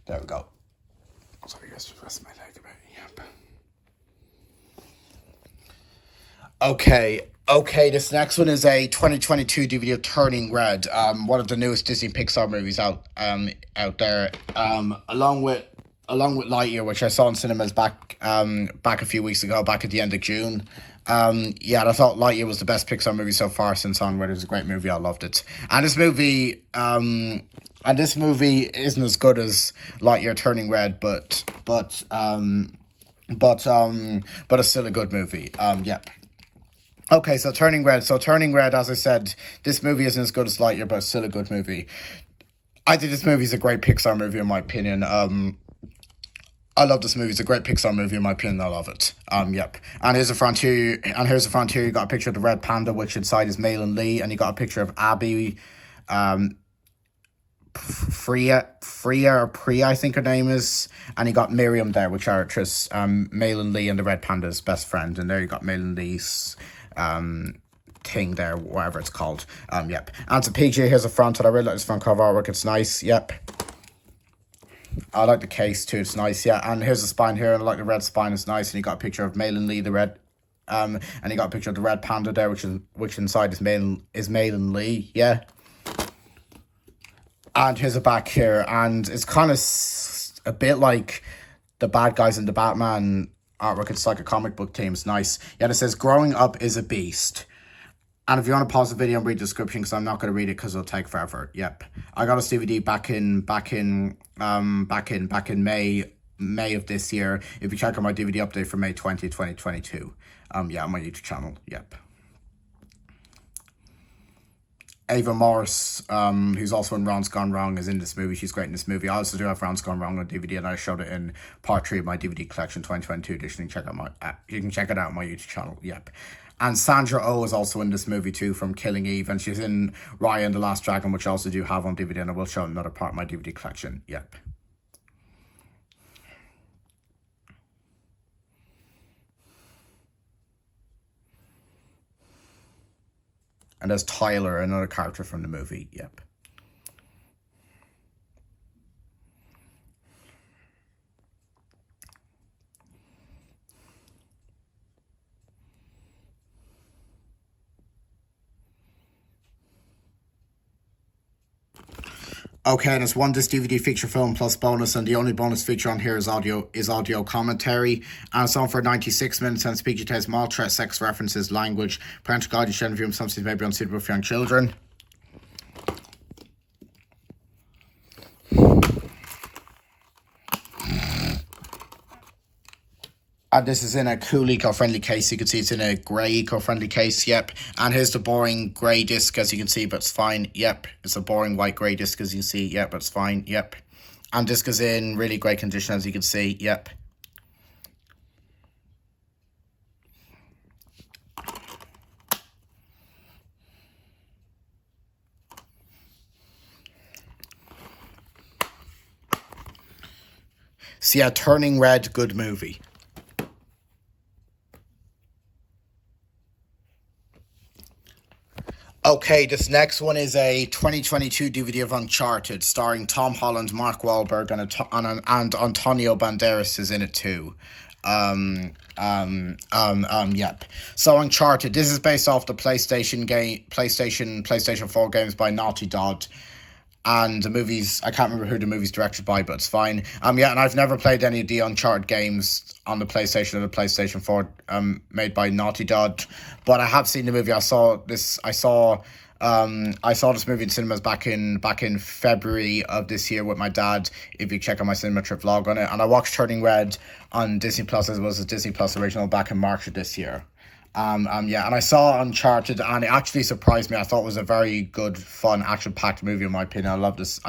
There we go. Sorry guys, just resting my leg a bit. Yep. Okay, this next one is a 2022 DVD of Turning Red, one of the newest Disney Pixar movies out there, along with Lightyear, which I saw in cinemas back a few weeks ago, back at the end of June. Yeah, and I thought Lightyear was the best Pixar movie so far since Onward. It was a great movie. I loved it. And this movie isn't as good as Lightyear Turning Red, but it's still a good movie. Yep. Okay, so Turning Red, as I said, this movie isn't as good as Lightyear, but it's still a good movie. I think this movie is a great Pixar movie, in my opinion. I love this movie. It's a great Pixar movie, in my opinion. I love it. Yep. And here's the front here. You got a picture of the red panda, which inside is Malin Lee, and you got a picture of Abby, Priya, I think her name is, and you got Miriam there, which are actress Malin Lee and the red panda's best friend, and there you got Malin Lee's thing there, whatever it's called. Yep. And it's a PG. Here's the front, and I really like this front cover artwork. It's nice. Yep. I like the case too. It's nice. Yeah. And here's the spine here, and I like the red spine. It's nice. And you got a picture of Malin Lee, the red And you got a picture of the red panda there, which inside is Malin Lee, yeah. And here's a back here, and it's kind of a bit like the bad guys in the Batman artwork. It's like a comic book theme. It's nice. Yeah, and it says, "Growing up is a beast." And if you want to pause the video and read the description, because I'm not going to read it because it'll take forever. Yep, I got this DVD back in May of this year. If you check out my DVD update for May 20, 2022. Yeah, on my YouTube channel. Yep. Ava Morris, who's also in Ron's Gone Wrong, is in this movie. She's great in this movie. I also do have Ron's Gone Wrong on DVD, and I showed it in part 3 of my DVD collection 2022 edition. You can check it out on my YouTube channel. Yep. And Sandra Oh is also in this movie too, from Killing Eve, and she's in Raya and the Last Dragon, which I also do have on DVD, and I will show another part of my DVD collection. Yep. And there's Tyler, another character from the movie. Yep. Okay, and it's one disc DVD feature film plus bonus, and the only bonus feature on here is audio commentary. And it's on for 96 minutes and speech details, mild threat, sex references, language, parental guidance, gender viewing, some scenes may be unsuitable for young children. And this is in a cool eco-friendly case. You can see it's in a grey eco-friendly case, yep. And here's the boring grey disc, as you can see, but it's fine, yep. It's a boring white grey disc, as you can see, yep, but it's fine, yep. And disc is in really great condition, as you can see, yep. So yeah, Turning Red, good movie. Okay, this next one is a 2022 DVD of Uncharted, starring Tom Holland, Mark Wahlberg, and Antonio Banderas is in it too. Yep. So Uncharted, this is based off the PlayStation 4 games by Naughty Dog. And the movies, I can't remember who the movie's directed by, but it's fine. Yeah, and I've never played any of the Uncharted games on the PlayStation or the PlayStation 4 made by Naughty Dog, but I have seen the movie. I saw this movie in cinemas back in February of this year with my dad. If you check out my cinema trip vlog on it, and I watched Turning Red on Disney Plus, as it was a Disney Plus original back in March of this year. Yeah, and I saw Uncharted, and it actually surprised me. I thought it was a very good, fun, action-packed movie, in my opinion. I love this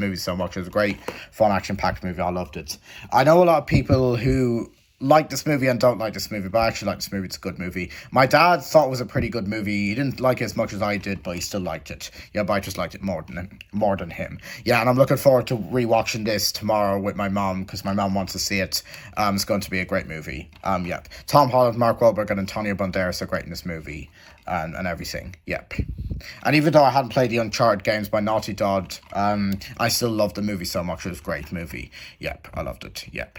movie so much. It was a great, fun, action-packed movie. I loved it. I know a lot of people who like this movie and don't like this movie, but I actually like this movie. It's a good movie. My dad thought it was a pretty good movie. He didn't like it as much as I did, but he still liked it. Yeah, but I just liked it more than him. Yeah, and I'm looking forward to rewatching this tomorrow with my mom, because my mom wants to see it. It's going to be a great movie. Yeah, Tom Holland, Mark Wahlberg, and Antonio Banderas are great in this movie, and everything. Yep. And even though I hadn't played the Uncharted games by Naughty Dog, I still loved the movie so much. It was a great movie. Yep, I loved it. Yep.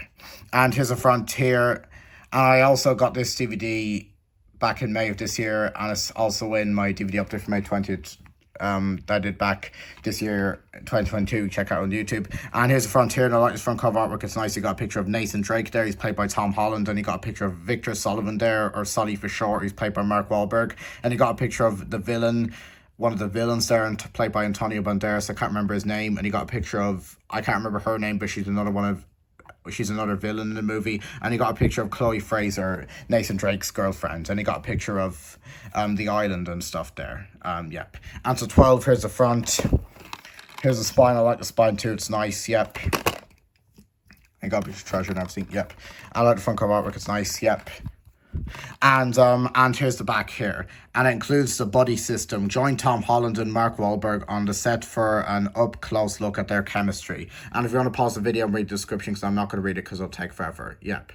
And here's a Frontier. I also got this DVD back in May of this year, and it's also in my DVD update for May 20th. That I did back this year, 2022. Check out on YouTube. And here's a Frontier, and I like this front cover artwork. It's nice. You got a picture of Nathan Drake there. He's played by Tom Holland. And you got a picture of Victor Sullivan there, or Sully for short. He's played by Mark Wahlberg. And you got a picture of the villain, one of the villains there, and played by Antonio Banderas. I can't remember his name. And you got a picture of, I can't remember her name, but she's another villain in the movie. And he got a picture of Chloe Fraser, Nathan Drake's girlfriend, and he got a picture of the island and stuff there. Yep. And so 12, here's the front. Here's the spine. I like the spine too. It's nice. Yep. I got a picture of treasure and everything. Yep. I like the front cover artwork. It's nice. Yep. And here's the back here, and it includes the buddy system. Join Tom Holland and Mark Wahlberg on the set for an up-close look at their chemistry. And if you want to pause the video and read the description, because I'm not going to read it because it'll take forever. Yep.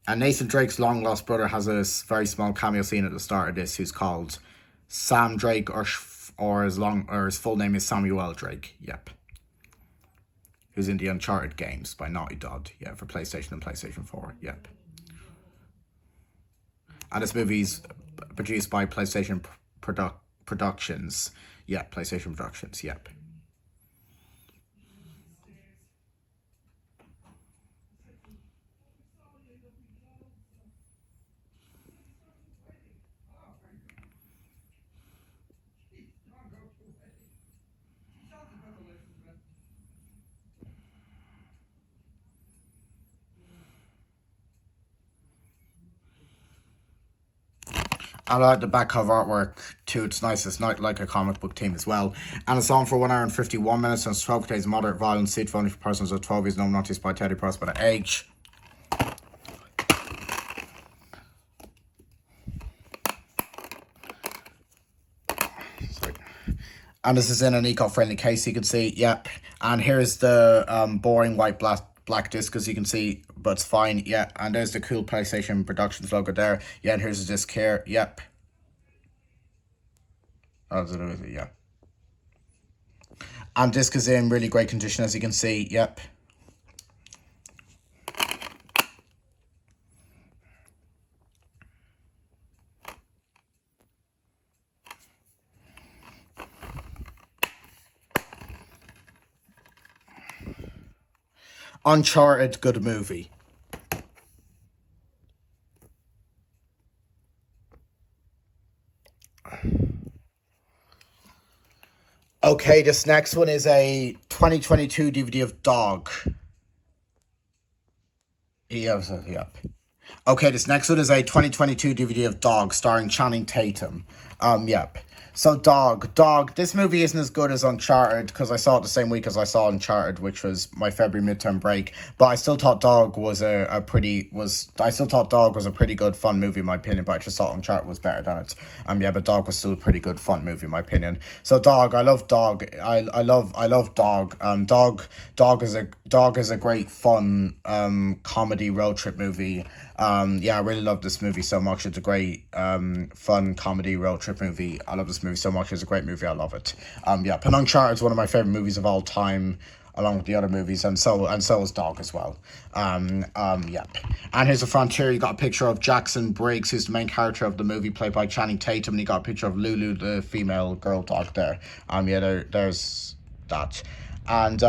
And Nathan Drake's long-lost brother has a very small cameo scene at the start of this, who's called Sam Drake, or his full name is Samuel Drake. Yep. who's in the Uncharted games by Naughty Dog. Yeah, for PlayStation and PlayStation 4. Yep. And this movie's produced by PlayStation Productions. Yeah, PlayStation Productions. Yep. I like the back cover artwork too. It's nice. It's not like a comic book theme as well. And it's on for 1 hour and 51 minutes. And it's 12 days moderate violence. Suit for only for persons of 12 years. No notice by Teddy Press by the age. Sorry. And this is in an eco-friendly case. You can see. Yep. And here's the boring white black disc, as you can see, but it's fine. Yeah, and there's the cool PlayStation Productions logo there. Yeah, and here's the disc here. Yep. Oh, yeah. And disc is in really great condition, as you can see. Yep. Uncharted, good movie. Okay, this next one is a 2022 DVD of Dog. Yep. Okay, this next one is a 2022 DVD of Dog starring Channing Tatum. Yep. So Dog. This movie isn't as good as Uncharted because I saw it the same week as I saw Uncharted, which was my February midterm break. But I still thought Dog was a pretty good fun movie in my opinion. But I just thought Uncharted was better than it. Yeah, but Dog was still a pretty good fun movie in my opinion. So Dog, I love Dog. I love Dog. Dog is a great fun comedy road trip movie. Yeah, I really love this movie so much. It's a great fun comedy road trip movie. I love this movie so much. It's a great movie. I love it. Yeah, and Uncharted is one of my favorite movies of all time, along with the other movies, and so is Dog as well. Yep. And here's the frontier. You got a picture of Jackson Briggs, who's the main character of the movie, played by Channing Tatum, and you got a picture of Lulu, the female girl dog there. Yeah, there's that. And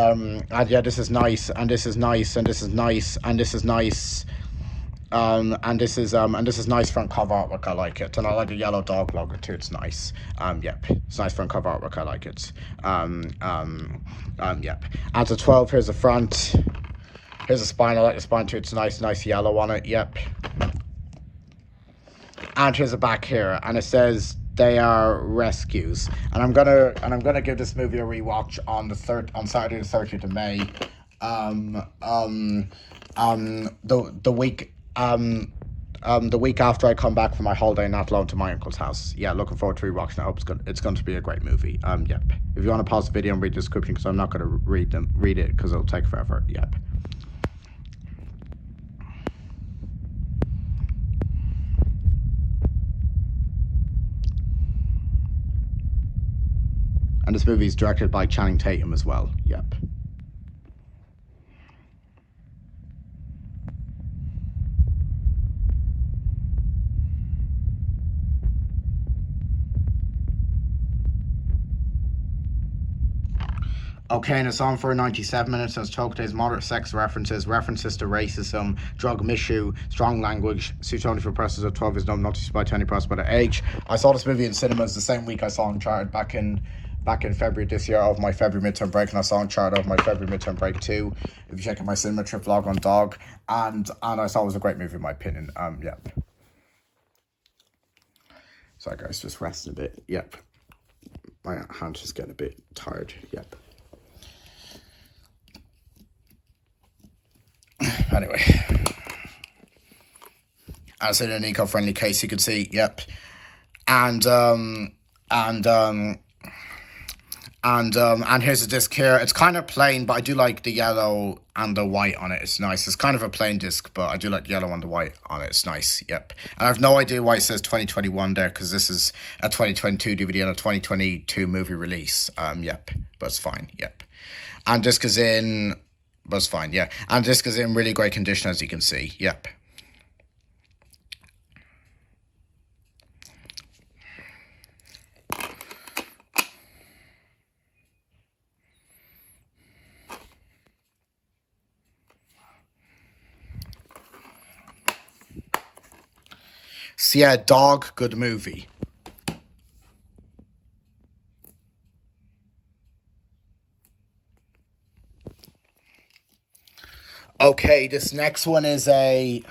yeah, this is nice, and this is nice, and this is nice, and this is nice. And this is nice front cover artwork. I like it, and I like the yellow dog logo too. It's nice. Yep, it's nice front cover artwork. I like it. Yep. And the 12. Here's the front. Here's the spine. I like the spine too. It's nice yellow on it. Yep. And here's the back here, and it says they are rescues. And I'm gonna give this movie a rewatch on Saturday the 30th of May. The week after I come back from my holiday in Athlone to my uncle's house. Yeah, looking forward to rewatching. I hope it's going to be a great movie. Yep. If you want to pause the video and read the description, because I'm not going to read it because it'll take forever. Yep. And this movie is directed by Channing Tatum as well. Yep. Okay, and it's on for 97 minutes, and it's talk days, moderate sex references to racism, drug misuse, strong language, suit only for persons of 12 years, no notice by 20 persons by their age. I saw this movie in cinemas the same week I saw Uncharted back in February this year of my February midterm break, and I saw Uncharted of my February midterm break too. If you check out my cinema trip vlog on Dog, and I thought it was a great movie in my opinion. Yep. Sorry guys, just resting a bit. Yep. My hand's just getting a bit tired. Yep. Anyway, as in an eco-friendly case, you can see, yep, and here's the disc here. It's kind of plain, but I do like the yellow and the white on it. It's nice. It's kind of a plain disc, but I do like the yellow and the white on it. It's nice. Yep. And I have no idea why it says 2021 there, because this is a 2022 DVD and a 2022 movie release. Yep. But it's fine. Yep. And disc is in but it's fine, yeah. And disc is in really great condition, as you can see, yep. So yeah, Dog, good movie. Okay, this next one is a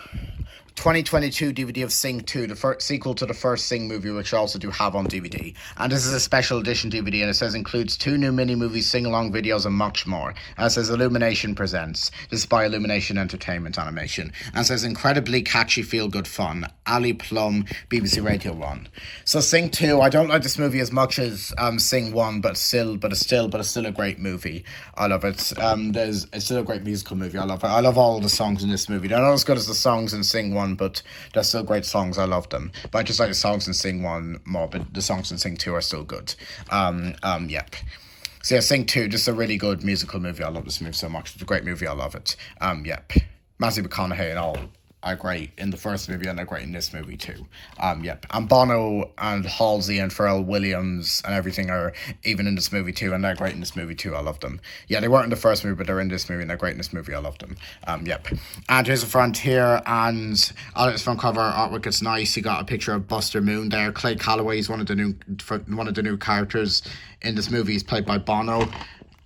2022 DVD of Sing 2, the first sequel to the first Sing movie, which I also do have on DVD. And this is a special edition DVD, and it says includes 2 new mini movies, sing-along videos, and much more. And it says Illumination presents. This is by Illumination Entertainment Animation. And it says incredibly catchy, feel-good fun. Ali Plum, BBC Radio 1. So Sing 2, I don't like this movie as much as Sing 1, but it's still a great movie. I love it. It's still a great musical movie. I love it. I love all the songs in this movie. They're not as good as the songs in Sing 1, but they're still great songs. I love them. But I just like the songs in Sing 1 more, but the songs in Sing 2 are still good. Yep. So yeah, Sing 2, just a really good musical movie. I love this movie so much. It's a great movie. I love it. Yep. Matthew McConaughey and all are great in the first movie, and they're great in this movie too. Yep. And Bono and Halsey and Pharrell Williams and everything are even in this movie too, and they're great in this movie too. I love them. Yeah, they weren't in the first movie, but they're in this movie, and they're great in this movie. I love them. Yep. And here's the front here, and on its front cover artwork, it's nice. You got a picture of Buster Moon there. Clay Calloway is one of the new characters in this movie. He's played by Bono.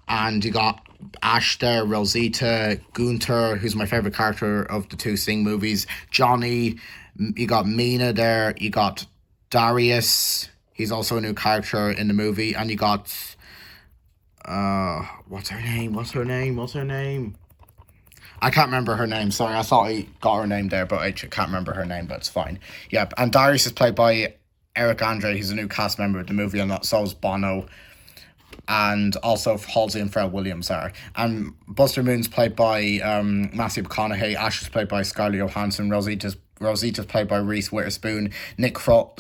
And you got Ash there, Rosita, Gunther, who's my favourite character of the 2 Sing movies, Johnny, you got Mina there, you got Darius, he's also a new character in the movie, and you got, what's her name? I can't remember her name, sorry, I thought I got her name there, but I can't remember her name, but it's fine. Yep, and Darius is played by Eric Andre, he's a new cast member of the movie, and so is Bono. And also Halsey and Pharrell Williams are. And Buster Moon's played by Matthew McConaughey. Ash is played by Scarlett Johansson. Rosita's played by Reese Witherspoon. Nick Kroll,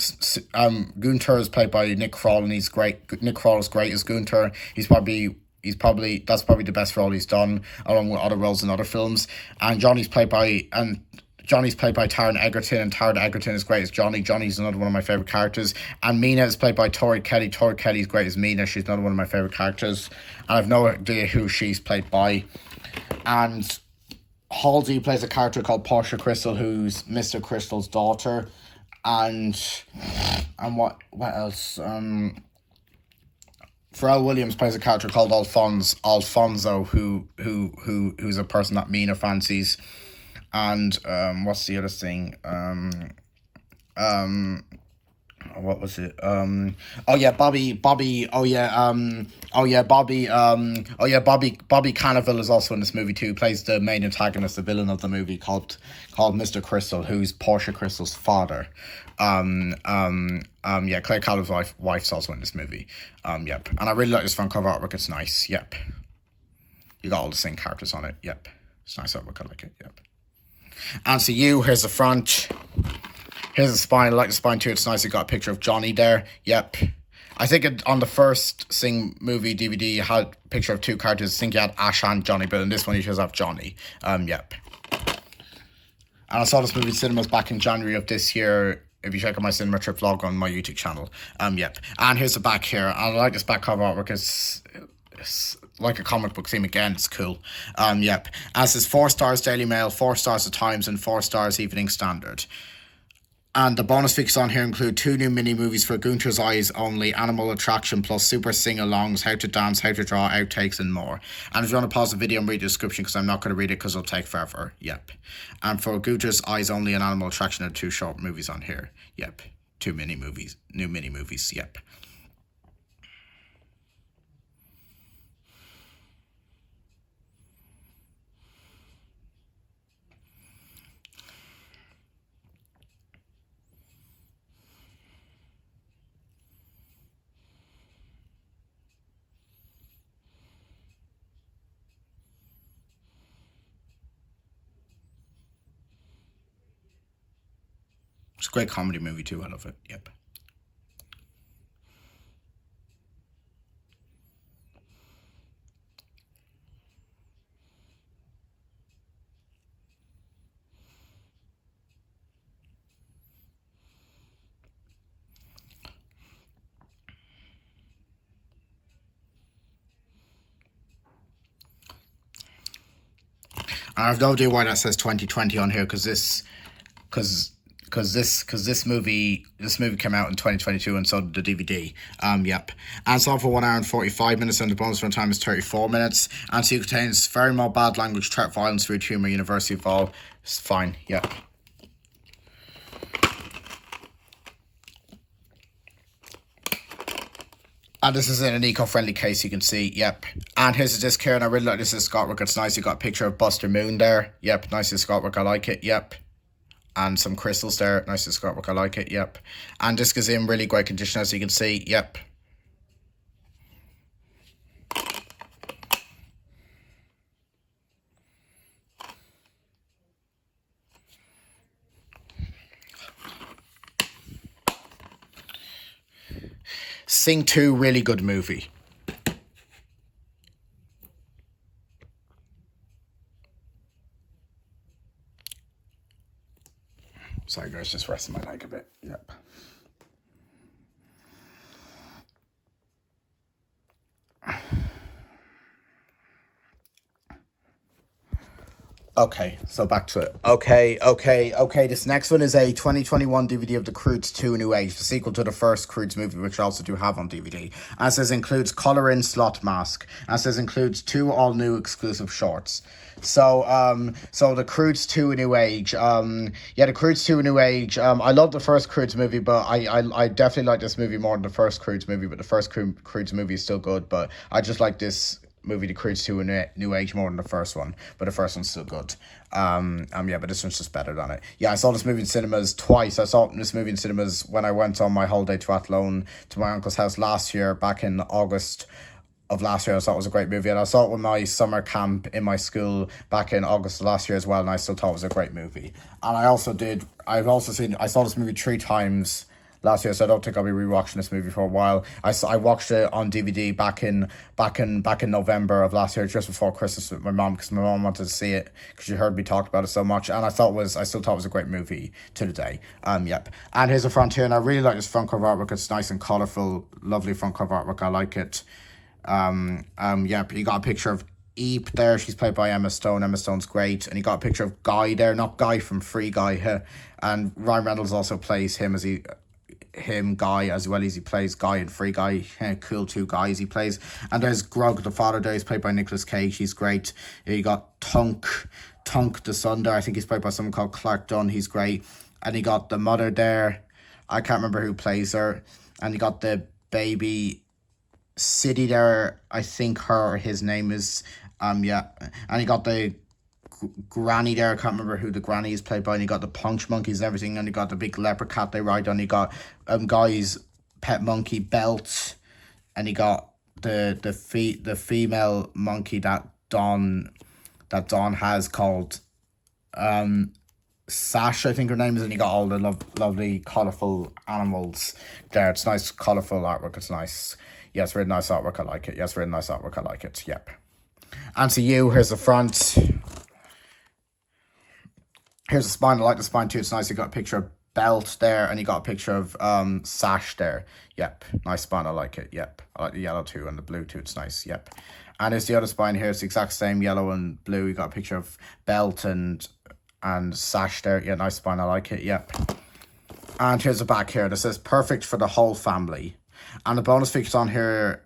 Gunther is played by Nick Kroll, and he's great. Nick Kroll is great as Gunther. That's probably the best role he's done, along with other roles in other films. And Johnny's played by Taron Egerton, and Taron Egerton is great as Johnny. Johnny's another one of my favourite characters. And Mina is played by Tori Kelly. Tori Kelly's great as Mina. She's another one of my favourite characters. And I've no idea who she's played by. And Halsey plays a character called Portia Crystal, who's Mr. Crystal's daughter. And what else? Pharrell Williams plays a character called Alfonso, who's a person that Mina fancies. And what's the other thing? What was it? Bobby Cannavale is also in this movie too. He plays the main antagonist, the villain of the movie, called Mr. Crystal, who's Portia Crystal's father. Claire Calloway's wife's also in this movie. Yep. And I really like this front cover artwork. It's nice. Yep. You got all the same characters on it. Yep. It's nice artwork. I like it. Yep. And so here's the front. Here's the spine. I like the spine too. It's nice. You got a picture of Johnny there. Yep. I think on the first Sing movie DVD, you had a picture of 2 characters. I think you had Ash and Johnny, but in this one, you just have Johnny. Yep. And I saw this movie in cinemas back in January of this year. If you check out my cinema trip vlog on my YouTube channel. Yep. And here's the back here. I like this back cover artwork. It's like a comic book theme again. It's cool. Yep. As is 4 stars Daily Mail, 4 stars The Times, and 4 stars Evening Standard. And the bonus features on here include 2 new mini-movies for Gunther's Eyes only, Animal Attraction, plus super sing-alongs, How to Dance, How to Draw, Outtakes, and more. And if you want to pause the video and read the description, because I'm not going to read it because it'll take forever. Yep. And for Gunther's Eyes only and Animal Attraction are 2 short movies on here. Yep. 2 mini-movies. New mini-movies. Yep. It's a great comedy movie too. I love it. Yep. I have no idea why that says 2020 on here, because this movie came out in 2022, and so did the DVD. Yep. And it's on for 1 hour and 45 minutes, and the bonus run time is 34 minutes. And so it contains very more bad language, threat, violence, rude humor, university of all. It's fine. Yep. And this is in an eco-friendly case, you can see, yep. And here's a disc here, and I really like this is Scott work. It's nice. You got a picture of Buster Moon there. Yep, nice is Scott work. I like it. Yep. And some crystals there. Nice is Scott work. I like it. Yep. And disc is in really great condition, as you can see. Yep. Sing 2, really good movie. Sorry guys, just resting my leg a bit. Yep. Okay, so back to it. Okay. This next one is a 2021 DVD of The Croods 2: A New Age, the sequel to the first Croods movie, which I also do have on DVD. And it says includes Color In Slot Mask. And it says includes 2 all new exclusive shorts. So The Croods 2: A New Age. The Croods 2: A New Age. I love the first Croods movie, but I definitely like this movie more than the first Croods movie. But the first Croods movie is still good. But I just like this movie, The Croods 2: A New Age, more than the first one, but the first one's still good. But this one's just better than it. Yeah, I saw this movie in cinemas twice. I saw this movie in cinemas when I went on my holiday to Athlone to my uncle's house last year, back in August of last year. I thought it was a great movie, and I saw it with my summer camp in my school back in August of last year as well, and I still thought it was a great movie. And I saw this movie 3 times last year, so I don't think I'll be rewatching this movie for a while. I watched it on DVD back in November of last year, just before Christmas, with my mom, because my mom wanted to see it because she heard me talk about it so much, and I still thought it was a great movie to the day. Yep. And here's the front here, and I really like this front cover artwork. It's nice and colourful, lovely front cover artwork. I like it. Yep. You got a picture of Eep there. She's played by Emma Stone. Emma Stone's great. And you got a picture of Guy there, not Guy from Free Guy. And Ryan Reynolds also plays Guy, as well as he plays Guy in Free Guy. Cool 2 guys he plays. And there's Grug the father there. He's played by Nicolas Cage. He's great. You got Tunk the son there. I think he's played by someone called Clark Dunn. He's great. And you got the mother there. I can't remember who plays her. And you got the baby City there. I think his name is And you got the granny there. I can't remember who the granny is played by. And you got the punch monkeys and everything, and you got the big leopard cat they ride on. You got Guy's pet monkey Belt, and you got the female monkey that Dawn has called Sash, I think her name is, and you got all the lovely colourful animals there. It's nice colourful artwork. It's nice. Yes, really nice artwork. I like it. Yes, really nice artwork. I like it. Yep. And to you, here's the front. Here's the spine. I like the spine too. It's nice. You got a picture of Belt there, and you got a picture of Sash there. Yep. Nice spine. I like it. Yep. I like the yellow too and the blue too. It's nice. Yep. And here's the other spine here. It's the exact same yellow and blue. You got a picture of Belt and Sash there. Yeah, nice spine. I like it. Yep. And here's the back here. This says perfect for the whole family. And the bonus features on here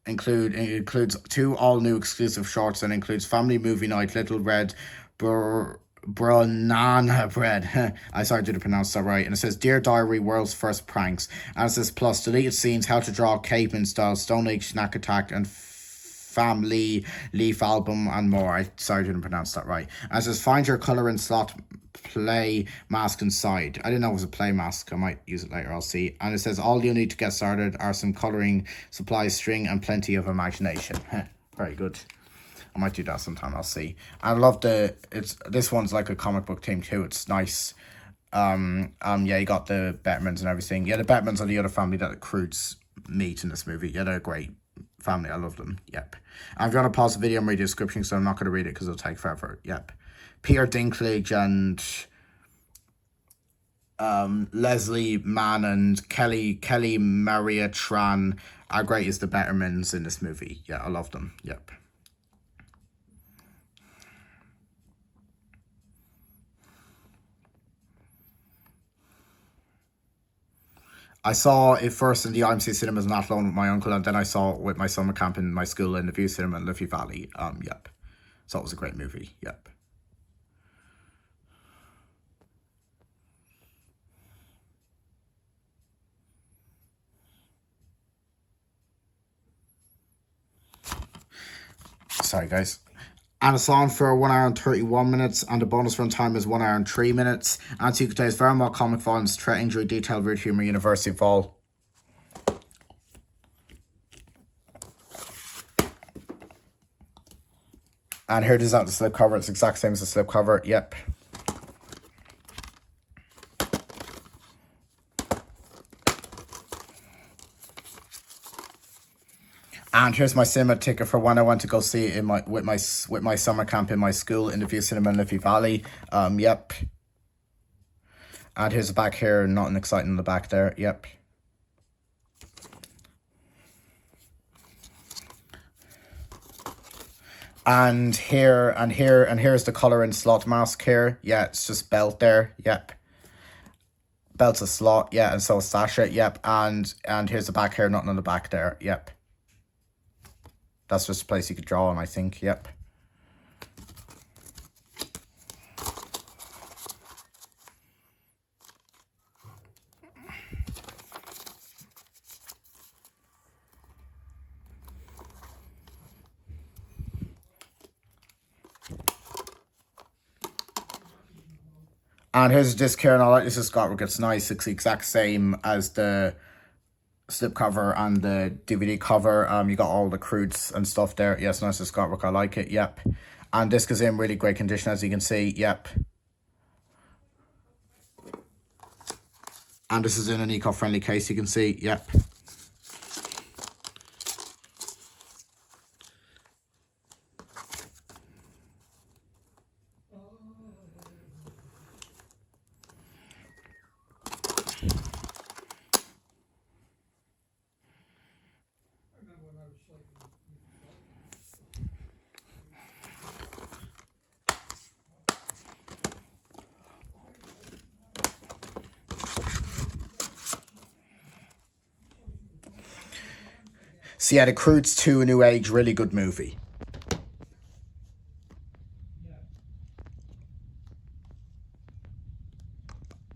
includes 2 all new exclusive shorts, and includes family movie night, Little Red Banana Bread. I sorry, didn't pronounce that right. And it says Dear Diary, world's first pranks. And it says plus deleted scenes, how to draw caveman style, Stone Age snack attack, and family leaf album, and more. I sorry, didn't pronounce that right. And it says find your color in slot play mask inside. I didn't know it was a play mask. I might use it later. I'll see. And it says all you need to get started are some coloring supplies, string, and plenty of imagination. Very good. I might do that sometime. I'll see. I love this one's like a comic book theme too. It's nice. Yeah, you got the Betmans and everything. Yeah, the Betmans are the other family that the Croods meet in this movie. Yeah, they're a great family. I love them. Yep. And if you want to pause the video and read the description, so I'm not going to read it because it'll take forever. Yep. Peter Dinklage and Leslie Mann and Kelly Maria Tran are great as the Bettermans in this movie. Yeah, I love them. Yep. I saw it first in the IMC cinemas in Athlone with my uncle, and then I saw it with my summer camp in my school in the View Cinema in Liffey Valley. Yep. So it was a great movie. Yep. Sorry, guys. And it's on for 1 hour and 31 minutes, and the bonus run time is 1 hour and 3 minutes. And so you can taste very more comic violence, threat, injury, detailed, rude humor, university fall. And here it is out the slipcover. It's the exact same as the slipcover. Yep. And here's my cinema ticket for when I went to go see it in with my summer camp in my school in the View Cinema in Liffey Valley. Yep. And here's the back here, nothing exciting in the back there. Yep. And here's the colour in slot mask here. Yeah, it's just belt there. Yep. Belt's a slot. Yeah, and so is Sasha. Yep. And here's the back here, nothing on the back there. Yep. That's just a place you could draw on, I think. Yep. And here's a disc here, and I like this disc artwork. It's nice. It's the exact same as the slipcover and the DVD cover. You got all the crudes and stuff there. Yes, nice disc artwork. I like it. Yep. And disc is in really great condition, as you can see. Yep. And this is in an eco-friendly case, you can see. Yep. So yeah, The Croods 2: A New Age, really good movie.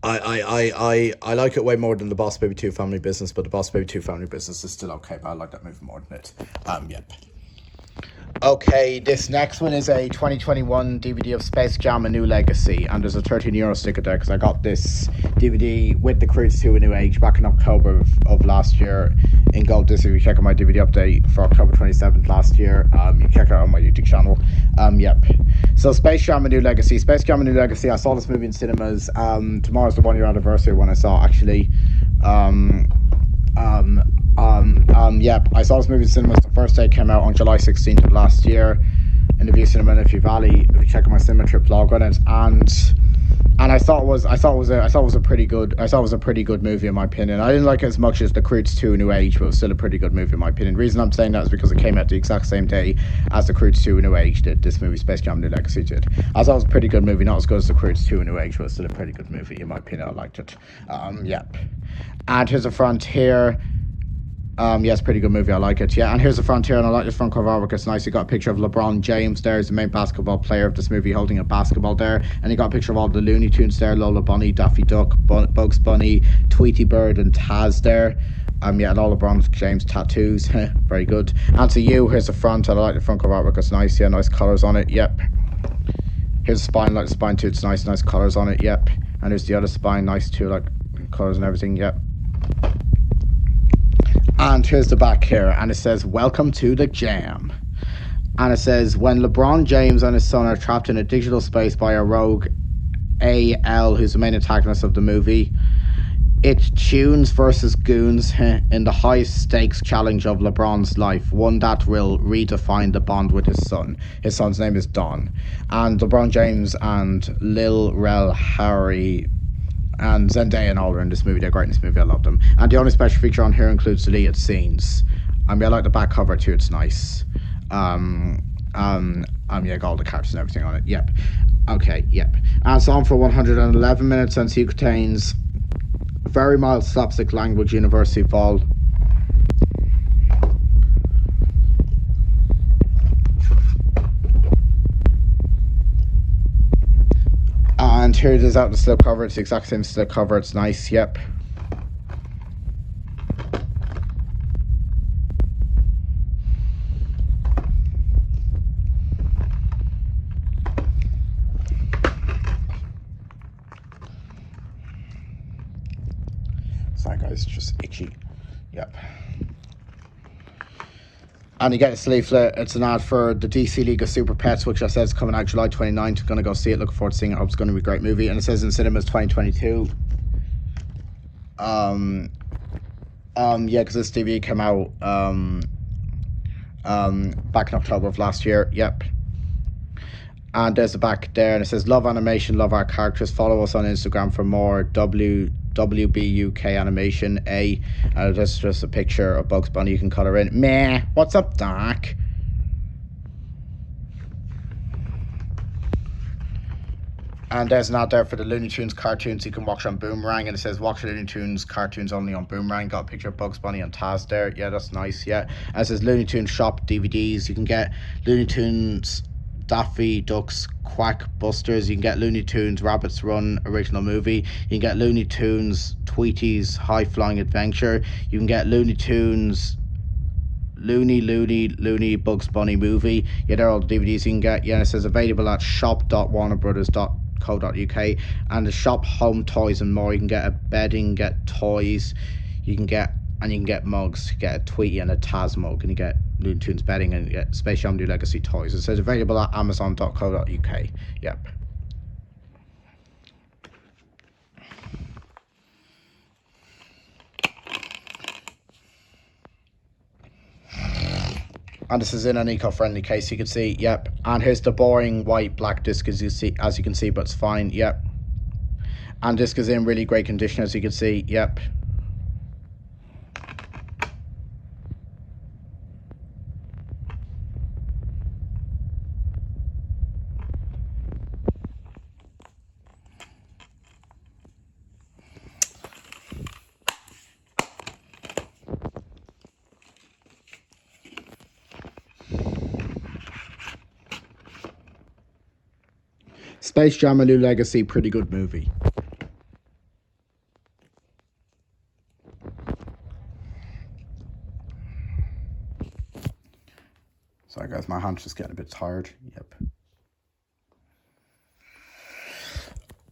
I like it way more than The Boss Baby 2 Family Business, but The Boss Baby 2 Family Business is still okay, but I like that movie more than it. Yep. Okay, this next one is a 2021 DVD of Space Jam: A New Legacy, and there's a €13 sticker there because I got this DVD with The Croods 2: A New Age back in October of last year in Gold Disc. If you check out my DVD update for October 27th last year, you check it out on my YouTube channel. Yep. So Space Jam: A New Legacy. Space Jam: A New Legacy, I saw this movie in cinemas. Tomorrow's the 1 year anniversary when I saw it, actually. Yep, I saw this movie in cinemas the first day it came out on July 16th of last year in the View Cinema in Liffey Valley. If you check out my cinema trip vlog on it, and I thought it was a pretty good movie in my opinion. I didn't like it as much as The Croods 2: A New Age, but it was still a pretty good movie in my opinion. The reason I'm saying that is because it came out the exact same day as The Croods 2: A New Age did. This movie, Space Jam: New Legacy, did. I thought it was a pretty good movie, not as good as The Croods 2: A New Age, but still a pretty good movie in my opinion. I liked it. Yep. And here's a front here. Yes, pretty good movie. I like it. Yeah, and here's the front here, and I like this front cover artwork. It's nice. You got a picture of LeBron James there. He's the main basketball player of this movie, holding a basketball there. And you got a picture of all the Looney Tunes there: Lola Bunny, Daffy Duck, Bugs Bunny, Tweety Bird, and Taz there. Yeah, and all LeBron James tattoos. Very good. And to you, here's the front. I like the front cover artwork. It's nice. Yeah, nice colors on it. Yep. Here's the spine. I like the spine too. It's nice colors on it. Yep. And here's the other spine. Nice too, like colors and everything. Yep. And here's the back here, and it says, "Welcome to the Jam." And it says, when LeBron James and his son are trapped in a digital space by a rogue AL, who's the main antagonist of the movie, it's Tunes versus Goons in the high-stakes challenge of LeBron's life, one that will redefine the bond with his son. His son's name is Don. And LeBron James and Lil Rel Howery and Zendaya and all are in this movie. They're great in this movie. I love them. And the only special feature on here includes deleted scenes. I like the back cover too. It's nice. Yeah, got all the characters and everything on it. Yep. Okay. Yep. And it's on for 111 minutes, and it contains very mild slapstick language, University Fall. And here it is out the slipcover. It's the exact same slipcover. It's nice. Yep. Sorry guys, it's just itchy. Yep. And you get a leaflet. It's an ad for the DC League of Super Pets, which I said is coming out July 29th. Gonna go see it. Looking forward to seeing it. Hope it's going to be a great movie. And it says in cinemas 2022. Yeah, because this DVD came out back in October of last year. Yep. And there's the back there, and it says love animation, love our characters. Follow us on Instagram for more. WBUK animation A. That's just a picture of Bugs Bunny you can color in. Meh. What's up, Doc? And there's an ad there for the Looney Tunes cartoons you can watch on Boomerang, and it says watch Looney Tunes cartoons only on Boomerang. Got a picture of Bugs Bunny and Taz there. Yeah, that's nice. Yeah. And it says Looney Tunes shop DVDs. You can get Looney Tunes Daffy Duck's Quack Busters. You can get Looney Tunes Rabbit's Run original movie. You can get Looney Tunes Tweety's High Flying Adventure. You can get Looney Tunes Looney Bugs Bunny movie. Yeah, they're all the DVDs you can get. Yeah, and it says available at shop.warnerbrothers.co.uk, and the shop home toys and more. You can get a bedding, get toys, you can get mugs. You get a Tweety and a Taz mug, and you get Looney Tunes bedding, and you get Space Jam New Legacy toys. It says available at amazon.co.uk. Yep. And this is in an eco-friendly case, you can see. Yep. And here's the boring white black disc, as you can see, but it's fine. Yep. And disc is in really great condition, as you can see. Yep. Space Jam: A New Legacy, pretty good movie. Sorry guys, my hand's just getting a bit tired. Yep.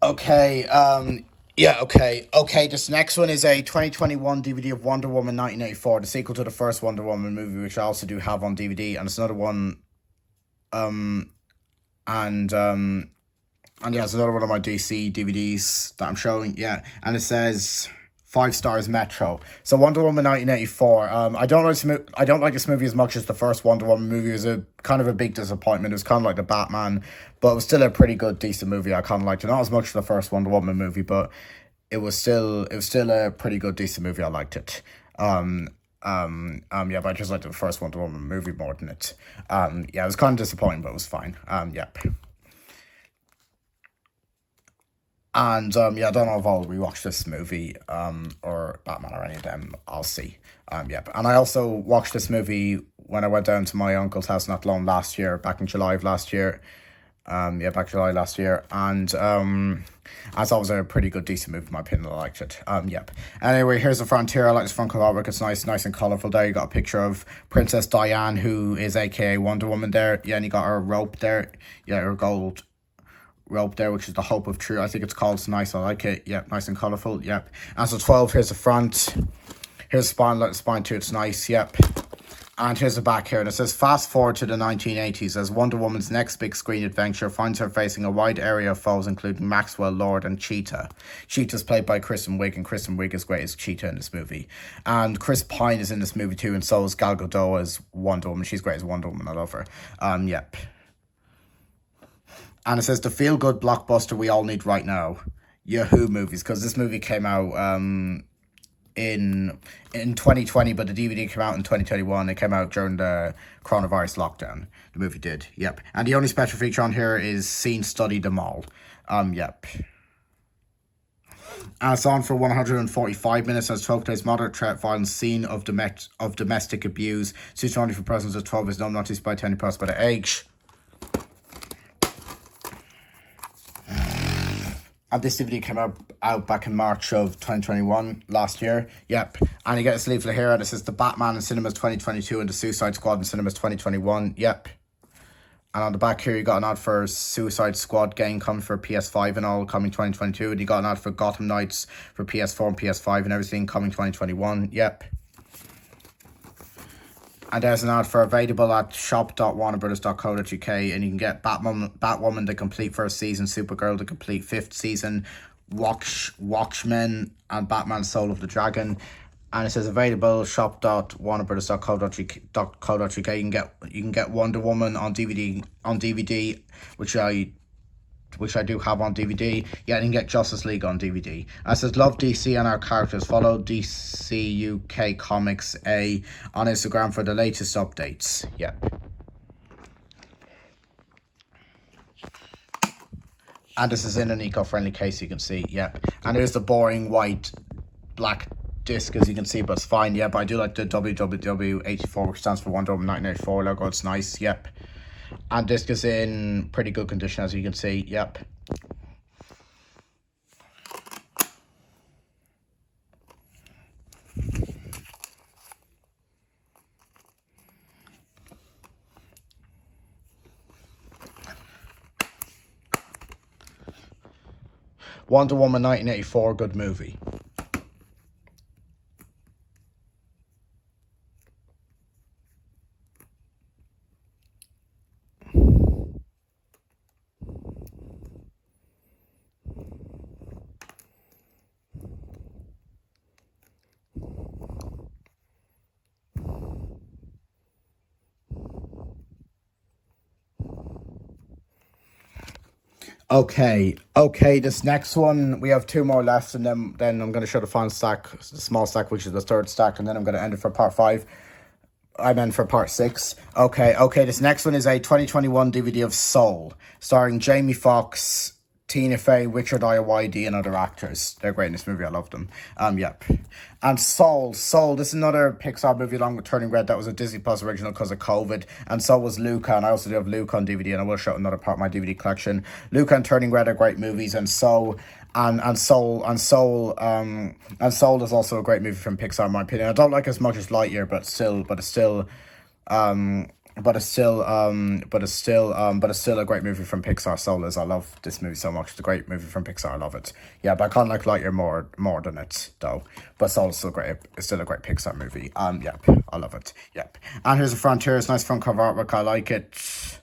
Okay, okay, this next one is a 2021 DVD of Wonder Woman 1984, the sequel to the first Wonder Woman movie, which I also do have on DVD, and it's another one, and yeah, it's another one of my DC DVDs that I'm showing. Yeah, and it says 5 stars Metro. So Wonder Woman 1984. I don't like this movie as much as the first Wonder Woman movie. It was a kind of a big disappointment. It was kind of like the Batman, but it was still a pretty good, decent movie. I kind of liked it. Not as much as the first Wonder Woman movie, but it was still a pretty good, decent movie. I liked it. Yeah, but I just liked the first Wonder Woman movie more than it. Yeah, it was kind of disappointing, but it was fine. Yep. And yeah, I don't know if I'll rewatch this movie or Batman or any of them. I'll see. Yep. And I also watched this movie when I went down to my uncle's house not long last year, back in July of last year. Yeah, back July last year. And I thought it was a pretty good, decent movie, in my opinion. I liked it. Yep. Anyway, here's the front here. I like this front cover artwork. It's nice and colourful there. You got a picture of Princess Diane, who is aka Wonder Woman there. Yeah, and you got her rope there. Yeah, her gold rope there, which is the Hope of True, I think it's called. It's nice. I like it. Yep, nice and colourful. Yep. And so 12, here's the front. Here's the spine, like the spine too. It's nice. Yep. And here's the back here, and it says fast forward to the 1980s as Wonder Woman's next big screen adventure finds her facing a wide area of foes, including Maxwell Lord and Cheetah. Cheetah's played by Kristen Wiig, and Kristen Wiig is great as Cheetah in this movie. And Chris Pine is in this movie too, and so is Gal Gadot as Wonder Woman. She's great as Wonder Woman. I love her. Yep. And it says the feel-good blockbuster we all need right now. Yahoo movies, because this movie came out in 2020, but the DVD came out in 2021. It came out during the coronavirus lockdown. The movie did. Yep. And the only special feature on here is Scene Study Them All. Yep. And it's on for 145 minutes as 12 days moderate threat, violent scene of domestic abuse. Suits only for persons of 12 is known not to by 10 plus by the age. And this DVD came out back in March of 2021, last year. Yep. And you get this leaflet here, and it says The Batman in cinemas 2022 and The Suicide Squad in cinemas 2021. Yep. And on the back here, you got an ad for Suicide Squad game coming for PS5 and all, coming 2022. And you got an ad for Gotham Knights for PS4 and PS5 and everything, coming 2021. Yep. And there's an ad for available at shop.warnerbrothers.co.uk, and you can get Batwoman the complete first season, Supergirl the complete fifth season, Watchmen, and Batman Soul of the Dragon. And it says available shop.warnerbrothers.co.uk. You can get Wonder Woman on DVD, which I do have on DVD. Yeah, and you can get Justice League on DVD. And it says love DC and our characters. Follow DC UK Comics A on Instagram for the latest updates. Yep. And this is in an eco-friendly case, you can see. Yep. And there's the boring white black disc, as you can see, but it's fine. Yeah, but I do like the WWW84, which stands for Wonder Woman 1984 logo. It's nice. Yep. And disc is in pretty good condition, as you can see. Yep. Wonder Woman 1984, good movie. Okay, this next one, we have two more left, and then I'm going to show the final stack, the small stack, which is the third stack, and then I'm going to end it for part 5. I meant for part 6. Okay, this next one is a 2021 DVD of Soul, starring Jamie Foxx, Tina Fey, Richard Ayoade, and other actors. They're great in this movie. I love them. Yep. And Soul. This is another Pixar movie along with Turning Red. That was a Disney Plus original because of COVID. And so was Luca. And I also do have Luca on DVD, and I will show another part of my DVD collection. Luca and Turning Red are great movies, and Soul is also a great movie from Pixar, in my opinion. I don't like it as much as Lightyear, but it's still a great movie from Pixar. Soul is. I love this movie so much. It's a great movie from Pixar. I love it. Yeah, but I kind of like Lightyear more than it though. But Soul is still great. It's still a great Pixar movie. Yep, I love it. Yep. And here's the front here. It's nice front cover artwork. I like it.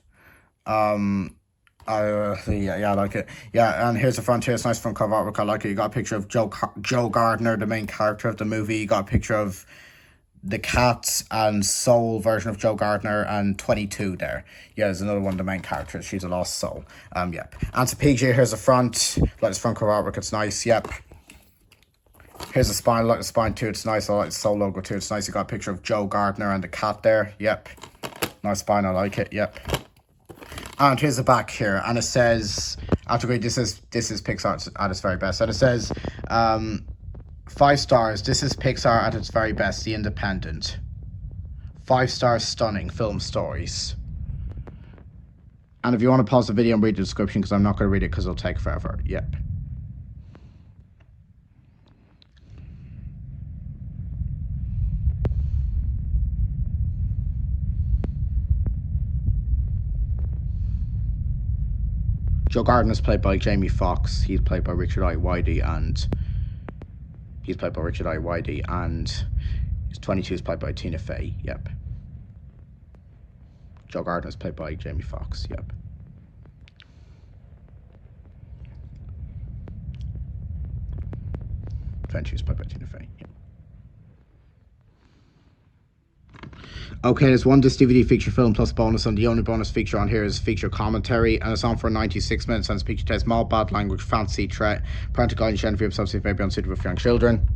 I like it. Yeah, and here's the front here. It's nice front cover artwork. I like it. You got a picture of Joe Gardner, the main character of the movie. You got a picture of the Cats and Soul version of Joe Gardner, and 22 there. Yeah, there's another one of the main characters. She's a lost soul. Yep. And to PJ, here's the front. Like this front cover artwork, it's nice. Yep. Here's the spine. I like the spine too. It's nice. I like the Soul logo too. It's nice. You got a picture of Joe Gardner and the cat there. Yep. Nice spine. I like it. Yep. And here's the back here, and it says, after grade, this is Pixar at its very best, and it says, 5 stars, this is Pixar at its very best, The Independent. 5 stars, stunning film stories. And if you want to pause the video and read the description, because I'm not going to read it because it'll take forever. Yep. Joe Gardner is played by Jamie Foxx. He's played by Richard Ayoade, and he's 22 is played by Tina Fey. Yep. Joe Gardner is played by Jamie Foxx. Yep. Twenty-two is played by Tina Fey. Yep. Okay, there's one disc DVD feature film plus bonus, and the only bonus feature on here is feature commentary, and it's on for 96 minutes, and speech test mild bad language, fantasy, threat, parental guidance, gender, of substance, may be unsuitable for young children.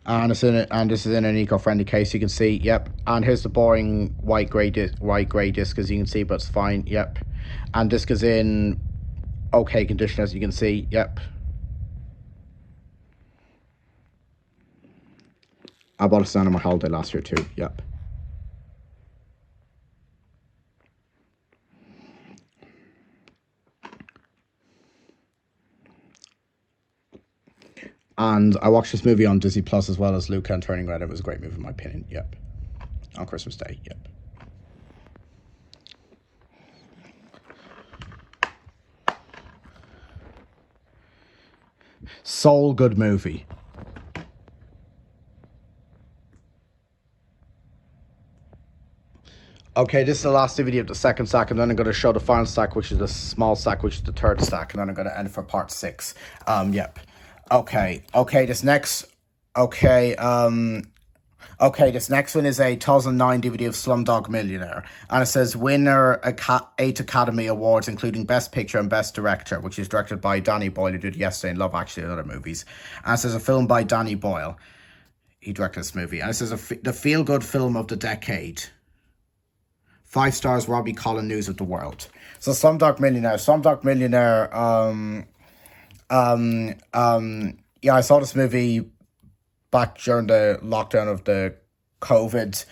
And it's in it, and this is in an eco-friendly case. You can see, yep. And here's the boring white grey disc, as you can see, but it's fine, yep. And disc is in okay condition, as you can see, yep. I bought a stand on my holiday last year too, yep. And I watched this movie on Disney Plus as well as Luca and Turning Red. It was a great movie in my opinion, yep. On Christmas Day, yep. Soul good movie. Okay, this is the last DVD of the second stack, and then I'm going to show the final stack, which is the small stack, which is the third stack, and then I'm going to end for part 6. Yep. Okay, this next... Okay, this next one is a 2009 DVD of Slumdog Millionaire, and it says winner 8 Academy Awards, including Best Picture and Best Director, which is directed by Danny Boyle, who did Yesterday and Love Actually and other movies. And it says a film by Danny Boyle. He directed this movie. And it says the feel-good film of the decade. 5 stars, Robbie Collin, News of the World. So Slumdog Millionaire. Yeah, I saw this movie back during the lockdown of the COVID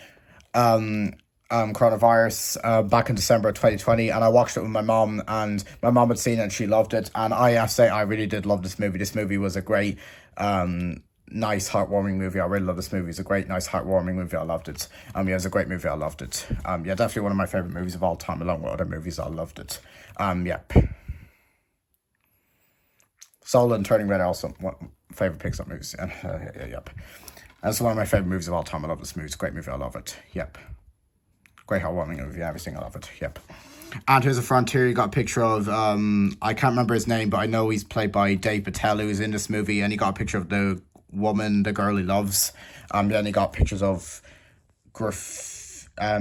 coronavirus back in December of 2020, and I watched it with my mom, and my mom had seen it and she loved it, and I have to say I really did love this movie. This movie was a great nice heartwarming movie. I really love this movie. It's a great nice heartwarming movie. I loved it. Yeah, it's a great movie. I loved it. Yeah, definitely one of my favorite movies of all time, along with other movies. I loved it. Yep. Soul and Turning Red are also one of my favorite Pixar movies. Yep. That's one of my favorite movies of all time. I love this movie. It's a great movie. I love it. Yep. Great heartwarming movie. Everything. I love it. Yep. And here's a front here. You got a picture of I can't remember his name, but I know he's played by Dave Patel, who's in this movie, and he got a picture of the woman, the girl he loves. Then he got pictures of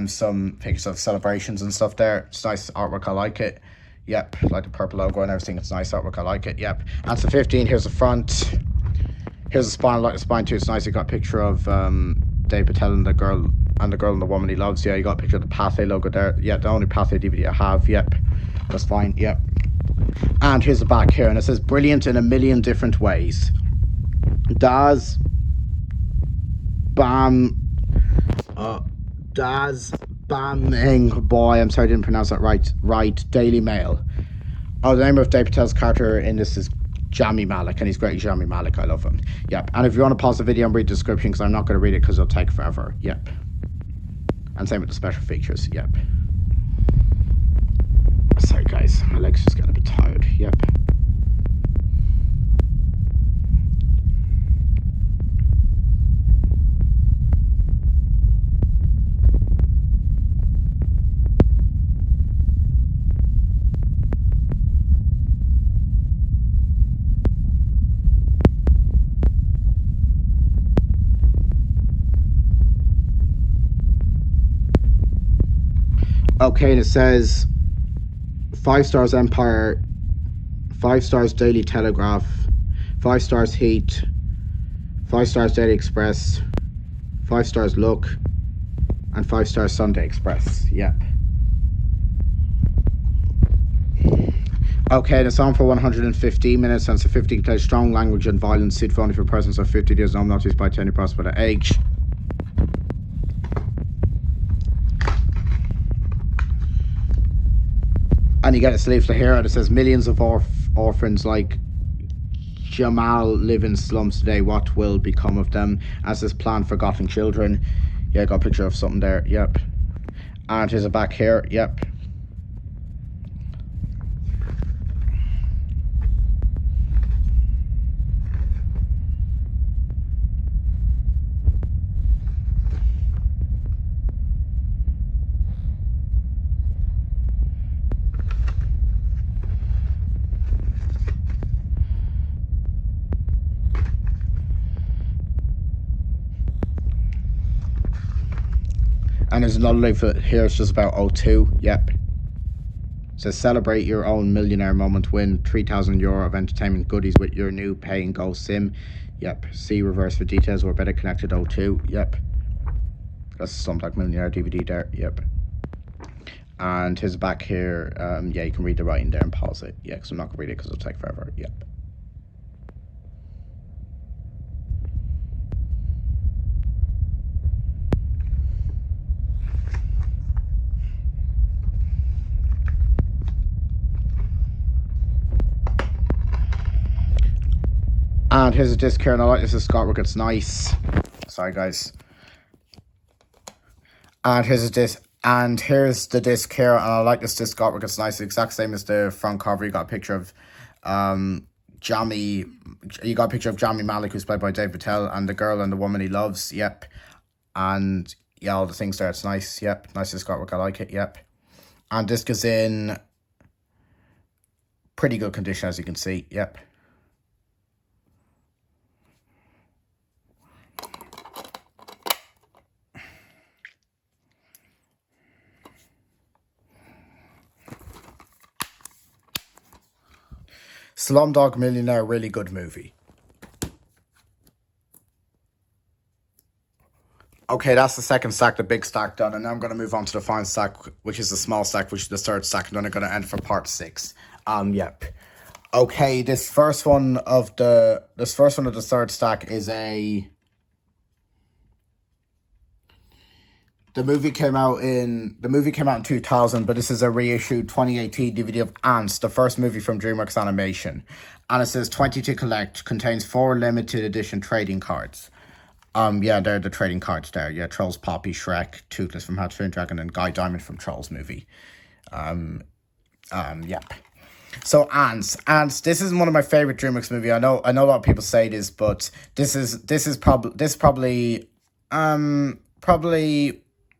some pictures of celebrations and stuff there. It's nice artwork. I like it. Yep, like the purple logo and everything. It's nice artwork. I like it. Yep. And so 15. Here's the front. Here's the spine. I like the spine too. It's nice. You got a picture of Dave Patel and the girl and the woman he loves. Yeah, you got a picture of the Pathé logo there. Yeah, the only Pathé DVD I have. Yep, that's fine. Yep. And here's the back here, and it says brilliant in a million different ways. Das Baming boy. I'm sorry I didn't pronounce that right. Daily Mail. Oh, the name of Dave Patel's character in this is Jami Malik, and he's great. Jami Malik, I love him. Yep. And if you want to pause the video and read the description, because I'm not going to read it because it'll take forever. Yep. And same with the special features. Yep. Sorry guys, my legs just getting a bit tired. Yep. Okay, and it says 5 stars Empire, 5 stars Daily Telegraph, 5 stars Heat, 5 stars Daily Express, 5 stars Look, and 5 stars Sunday Express. Yep. Okay, and it's on for 115 minutes, and it's a 50 contains strong language and violence, suitable only for persons of 50 years old, not used by any prospect of age. And you get a leaflet here, and it says millions of orphans like Jamal live in slums today. What will become of them? As this plan forgotten children. Yeah, I got a picture of something there. Yep. And here's a back here. Yep. And there's another leaflet here. It's just about O2. Yep. It says celebrate your own millionaire moment. Win €3,000 of entertainment goodies with your new pay and go sim. Yep. See reverse for details. We're better connected 02. Yep. That's some like Millionaire DVD there. Yep. And here's back here. Yeah, you can read the writing there and pause it. Yeah, because I'm not gonna read it because it'll take forever. Yep. And here's a disc here, and I like this is Scott Rick. It's nice. Sorry, guys. And here's a disc. And here's the disc here, and I like this disc artwork. It's nice, the exact same as the front cover. You got a picture of Jamie. You got a picture of Jamie Malik, who's played by Dave Patel, and the girl and the woman he loves. Yep. And yeah, all the things there. It's nice. Yep. Nice disc artwork. I like it. Yep. And disc is in pretty good condition, as you can see. Yep. Slumdog Millionaire, really good movie. Okay, that's the second stack, the big stack done, and now I'm going to move on to the final stack, which is the small stack, which is the third stack, and then I'm going to end for part 6. Yep. Okay, this first one of the third stack is a... The movie came out in 2000, but this is a reissued 2018 DVD of Ants, the first movie from DreamWorks Animation. And it says 20 to collect, contains 4 limited edition trading cards. Yeah, they're the trading cards there. Yeah, Trolls, Poppy, Shrek, Toothless from How to Train Your Dragon, and Guy Diamond from Trolls movie. Yep. So Ants, this is one of my favorite DreamWorks movie. I know a lot of people say this, but this is probably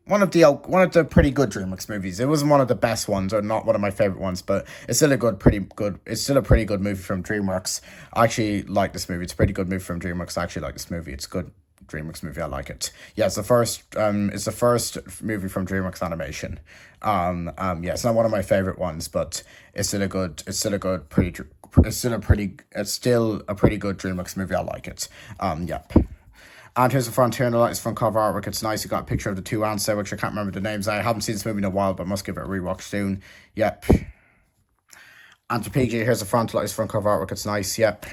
one of the pretty good DreamWorks movies. It wasn't one of the best ones, or not one of my favorite ones, but it's still a pretty good movie from DreamWorks. I actually like this movie. It's a pretty good movie from DreamWorks. I actually like this movie. It's a good DreamWorks movie. I like it. Yeah, it's the first movie from DreamWorks Animation. Yeah, it's not one of my favorite ones, but it's still a pretty good DreamWorks movie. I like it. Yep. And here's the front here, and I like this front cover artwork. It's nice. You got a picture of the 2 ants there, which I can't remember the names. I haven't seen this movie in a while, but must give it a rewatch soon. Yep. And to PG, here's the front, like this front cover artwork. It's nice. Yep.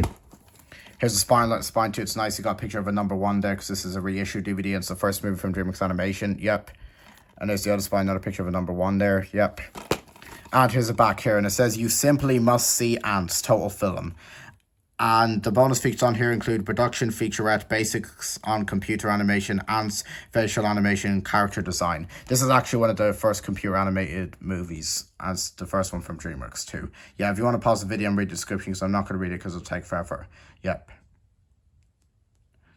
Here's the spine, like the spine too. It's nice. You got a picture of a number 1 there, because this is a reissued DVD, and it's the first movie from DreamWorks Animation. Yep. And there's the other spine, another picture of a number 1 there. Yep. And here's the back here, and it says, "You simply must see Ants, total film." And the bonus features on here include production, featurette, basics on computer animation, Ants, facial animation, character design. This is actually one of the first computer animated movies, as the first one from DreamWorks too. Yeah, if you want to pause the video and read the description, because I'm not going to read it because it'll take forever. Yep.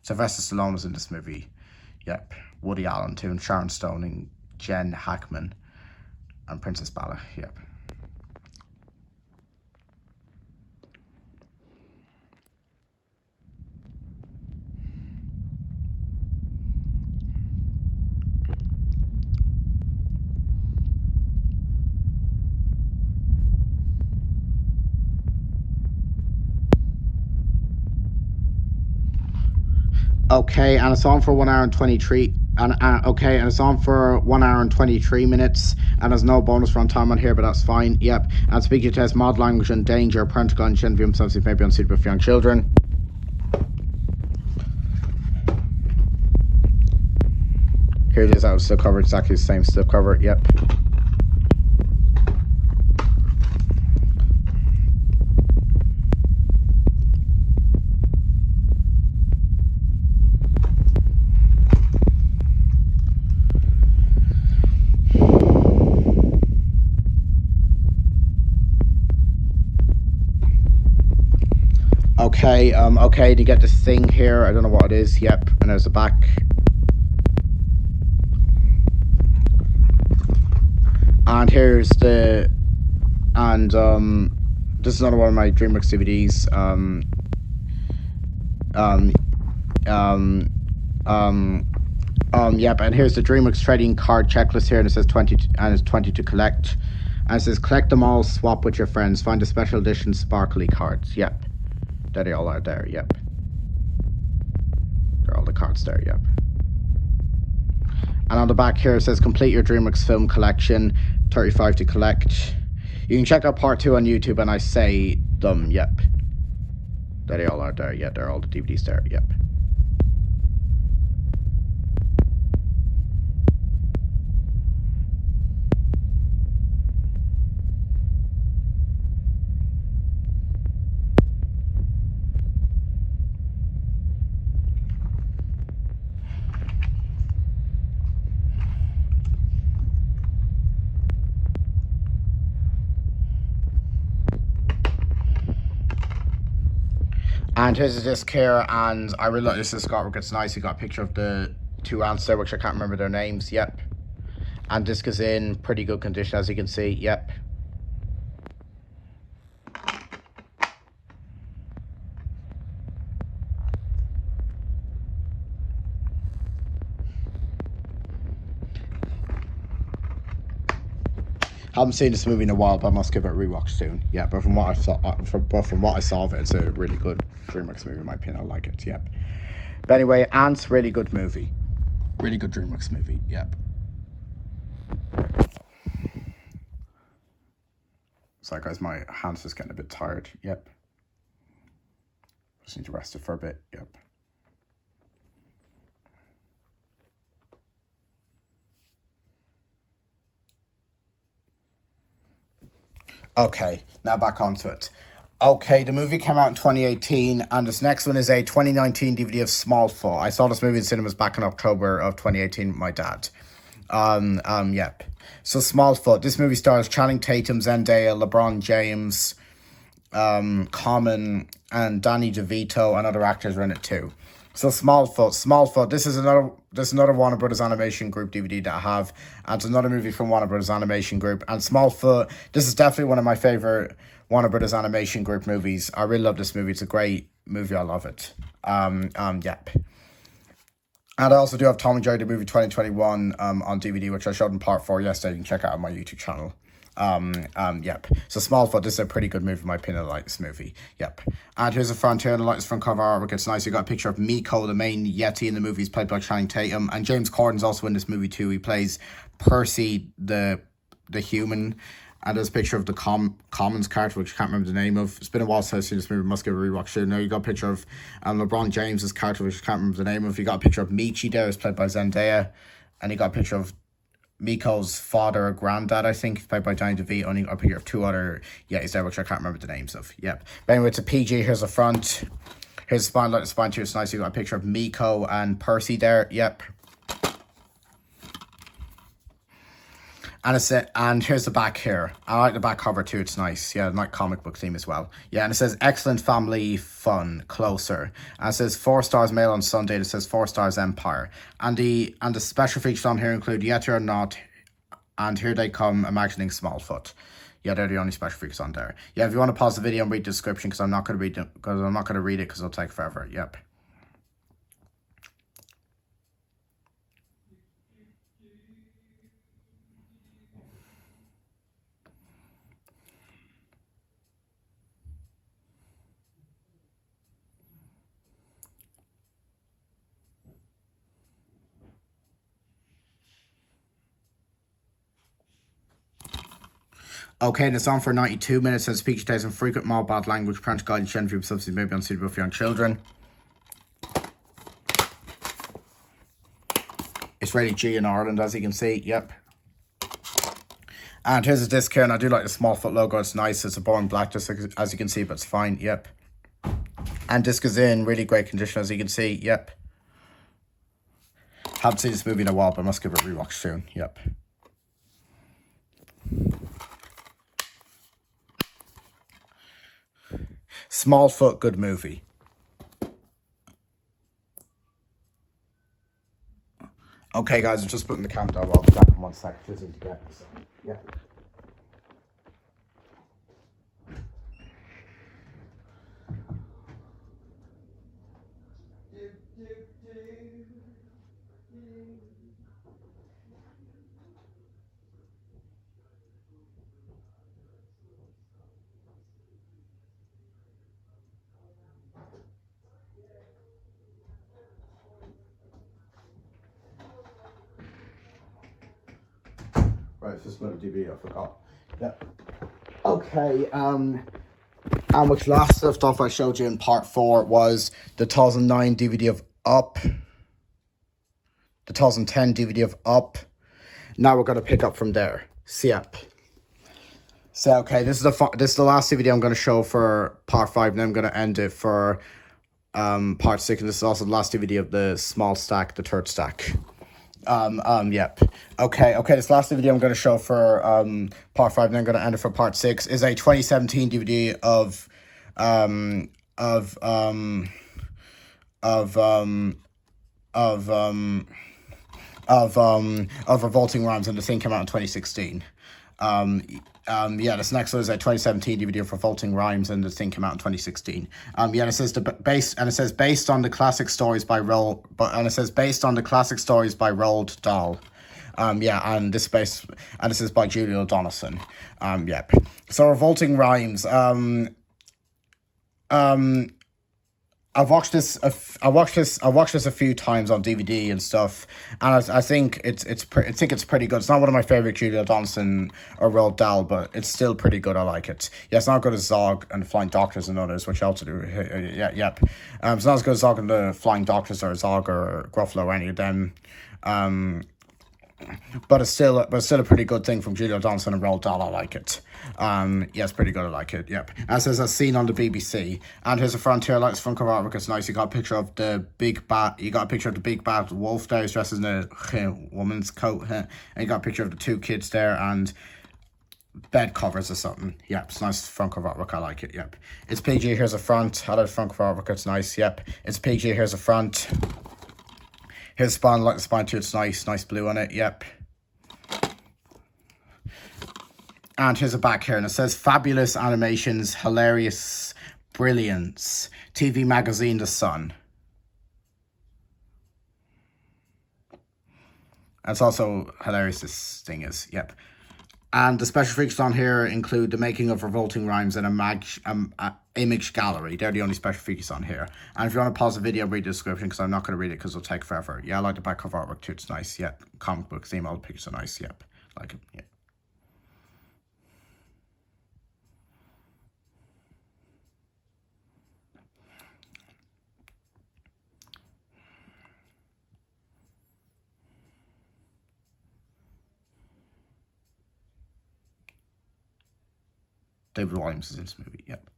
Sylvester Stallone was in this movie. Yep. Woody Allen too, and Sharon Stone and Jen Hackman and Princess Bala. Yep. Okay, and it's on for 1 hour and 23. And it's on for 1 hour and 23 minutes, and there's no bonus runtime on here, but that's fine. Yep. And speaking test, mod language and danger, parental guidance shouldn't view themselves may be unsuitable for young children. Here it is out of slip cover, exactly the same slip cover. Yep. Okay, to get this thing here, I don't know what it is. Yep, and there's the back. And here's the, and this is another one of my DreamWorks DVDs. Yep, and here's the DreamWorks trading card checklist here, and it says 20, and it's 20 to collect. And it says collect them all, swap with your friends, find a special edition sparkly cards. Yep. There they all are there, yep. all the cards there, yep. And on the back here it says complete your DreamWorks film collection, 35 to collect. You can check out part 2 on YouTube, and I say them, yep. There they all are there, yeah, they're all the DVDs there, yep. And here's a disc here, and I really like this disc artwork. It's nice. You got a picture of the 2 ants there, which I can't remember their names. Yep. And disc is in pretty good condition, as you can see. Yep. Haven't seen this movie in a while, but I must give it a rewatch soon. Yeah, but from what I thought, from what I saw of it, it's a really good DreamWorks movie in my opinion. I like it. Yep. But anyway, Ants, really good movie. Really good DreamWorks movie. Yep. Sorry guys, my hand's just getting a bit tired. Yep. Just need to rest it for a bit. Yep. Okay, now back onto it. Okay, the movie came out in 2018, and this next one is a 2019 DVD of Smallfoot. I saw this movie in cinemas back in October of 2018 with my dad. Yep. So Smallfoot, this movie stars Channing Tatum, Zendaya, LeBron James, Common, and Danny DeVito, and other actors are in it too. So Smallfoot. This is another Warner Brothers Animation Group DVD that I have, and it's another movie from Warner Brothers Animation Group. And Smallfoot, this is definitely one of my favorite Warner Brothers Animation Group movies. I really love this movie. It's a great movie. I love it. Yep. And I also do have Tom and Jerry the movie 2021 on DVD, which I showed in part 4 yesterday. You can check out on my YouTube channel. Yep. So Smallfoot, this is a pretty good movie in my opinion. I like this movie. Yep. And here's a front here, and I like this front cover artwork. It's nice. You got a picture of Miko, the main Yeti in the movie. He's played by Channing Tatum, and James Corden's also in this movie too. He plays Percy, the human. And there's a picture of the Commons character, which I can't remember the name of. It's been a while since I've seen this movie. Must give it a rewatch soon. Now you got a picture of LeBron James's character, which I can't remember the name of. You got a picture of Michi there, who's played by Zendaya, and you got a picture of Miko's father or granddad, I think, played by Danny DeVito, and you got a picture of 2 other Yetis there, which I can't remember the names of. Yep. But anyway, it's a PG. Here's the front. Here's the spine. Like the spine too. It's nice. You got a picture of Miko and Percy there. Yep. And here's the back here. I like the back cover too. It's nice. Yeah, like comic book theme as well. Yeah, and it says excellent family fun, closer. And it says 4 stars mail on Sunday. It says 4 stars Empire. And the special features on here include Yet or Not, and Here They Come, Imagining Smallfoot. Yeah, they're the only special features on there. Yeah, if you want to pause the video and read the description, because I'm not going to read it, because it'll take forever. Yep. Okay, and it's on for 92 minutes and speech days and frequent mild bad language, parent guidance, gender subsidy may be unsuitable for young children. It's rated G in Ireland, as you can see. Yep. And here's a disc here, and I do like the Smallfoot logo. It's nice. It's a boring black, just as you can see, but it's fine. Yep. And disc is in really great condition, as you can see. Yep. Haven't seen this movie in a while, but I must give it a rewatch soon. Yep. Smallfoot, good movie. Okay, guys, I'm just putting the camera down. I'll be back in 1 sec. Just need to get this. Yeah. Right, this is another DVD, I forgot. Yeah. Okay, and which last stuff I showed you in part 4 was the 2009 DVD of Up, the 2010 DVD of Up. Now we're going to pick up from there. So, yep. So, okay, this is the last DVD I'm going to show for part 5, and then I'm going to end it for part 6, and this is also the last DVD of the small stack, the third stack. Yep. Okay, this last video I'm going to show for part 5, and then I'm going to end it for part 6, is a 2017 DVD of Revolting Rhymes, and the thing came out in 2016. Yeah, this next one is a 2017 DVD of Revolting Rhymes, and the thing came out in 2016. Yeah, and it says based on the classic stories by Roald Dahl. Yeah, and this is by Julia Donaldson. Yep. So Revolting Rhymes. I've watched this a few times on DVD and stuff, and I think it's pretty good. It's not one of my favorite Julia Donaldson or Roald Dahl, but it's still pretty good. I like it. Yeah, it's not as good as Zog and the Flying Doctors and others, which I also do. Yeah, yep. It's not as good as Zog and the Flying Doctors or Zog or Gruffalo or any of them. But it's still a pretty good thing from Julia Donaldson and Roald Dahl. I like it. Yeah, it's pretty good. I like it. Yep. As is a scene on the BBC. And here's a frontier. I like this front cover artwork. It's nice. You got a picture of the big bad wolf there. He's dressed in a woman's coat. And you got a picture of the 2 kids there and bed covers or something. Yep, it's nice front cover artwork. I like it. Yep. It's PG. Here's a front. I like the front cover artwork. It's nice. Yep. It's PG. Here's a front. Here's the spine. I like the spine too. It's nice blue on it. Yep. And here's a back here, and it says fabulous animations, hilarious brilliance. TV magazine, The Sun. And it's also hilarious. This thing is. Yep. And the special features on here include the making of Revolting Rhymes and image gallery. They're the only special features on here. And if you want to pause the video, read the description, because I'm not going to read it because it'll take forever. Yeah, I like the back cover artwork too. It's nice. Yep. Comic book theme. All the pictures are nice. Yep. Like it. Yep. David Williams is in this movie. Yep.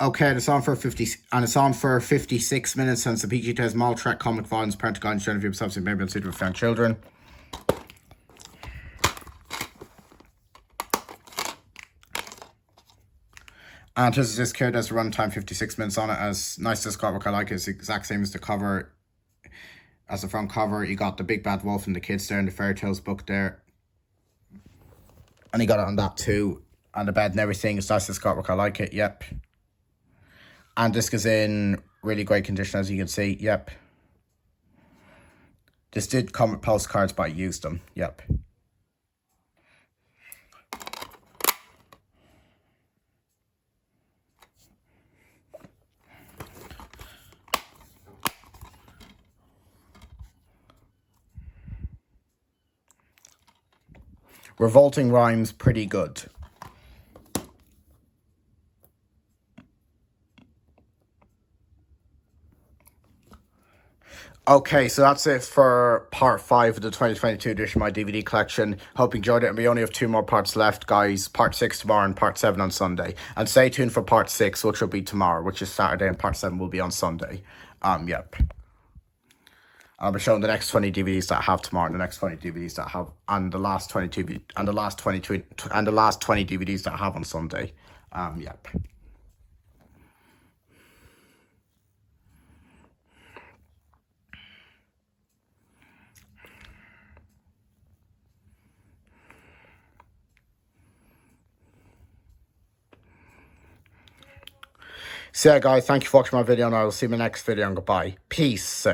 Okay, it's on for 56 minutes, since the PG has small track comic violence, parental guidance, gender view, substance, maybe unsuitable for young children. And this is this code has a runtime 56 minutes on it. As nice as artwork, I like it. It's the exact same as the cover. As the front cover, you got the big bad wolf and the kids there in the Fairy Tales book there. And you got it on that too. And the bed and everything. It's nice as artwork, I like it. Yep. And this is in really great condition, as you can see. Yep. This did come with postcards, but I used them. Yep. Revolting Rhymes, pretty good. Okay, so that's it for part 5 of the 2022 edition of my DVD collection. Hope you enjoyed it, and we only have 2 more parts left, guys. Part 6 tomorrow and part 7 on Sunday. And stay tuned for part 6, which will be tomorrow, which is Saturday, and part 7 will be on Sunday. Yep. I'll be showing the next 20 DVDs that I have tomorrow, and the next 20 DVDs that I have, and the last 20 DVDs that I have on Sunday. Yep. So yeah, guys, thank you for watching my video, and I will see you in my next video, and goodbye. Peace.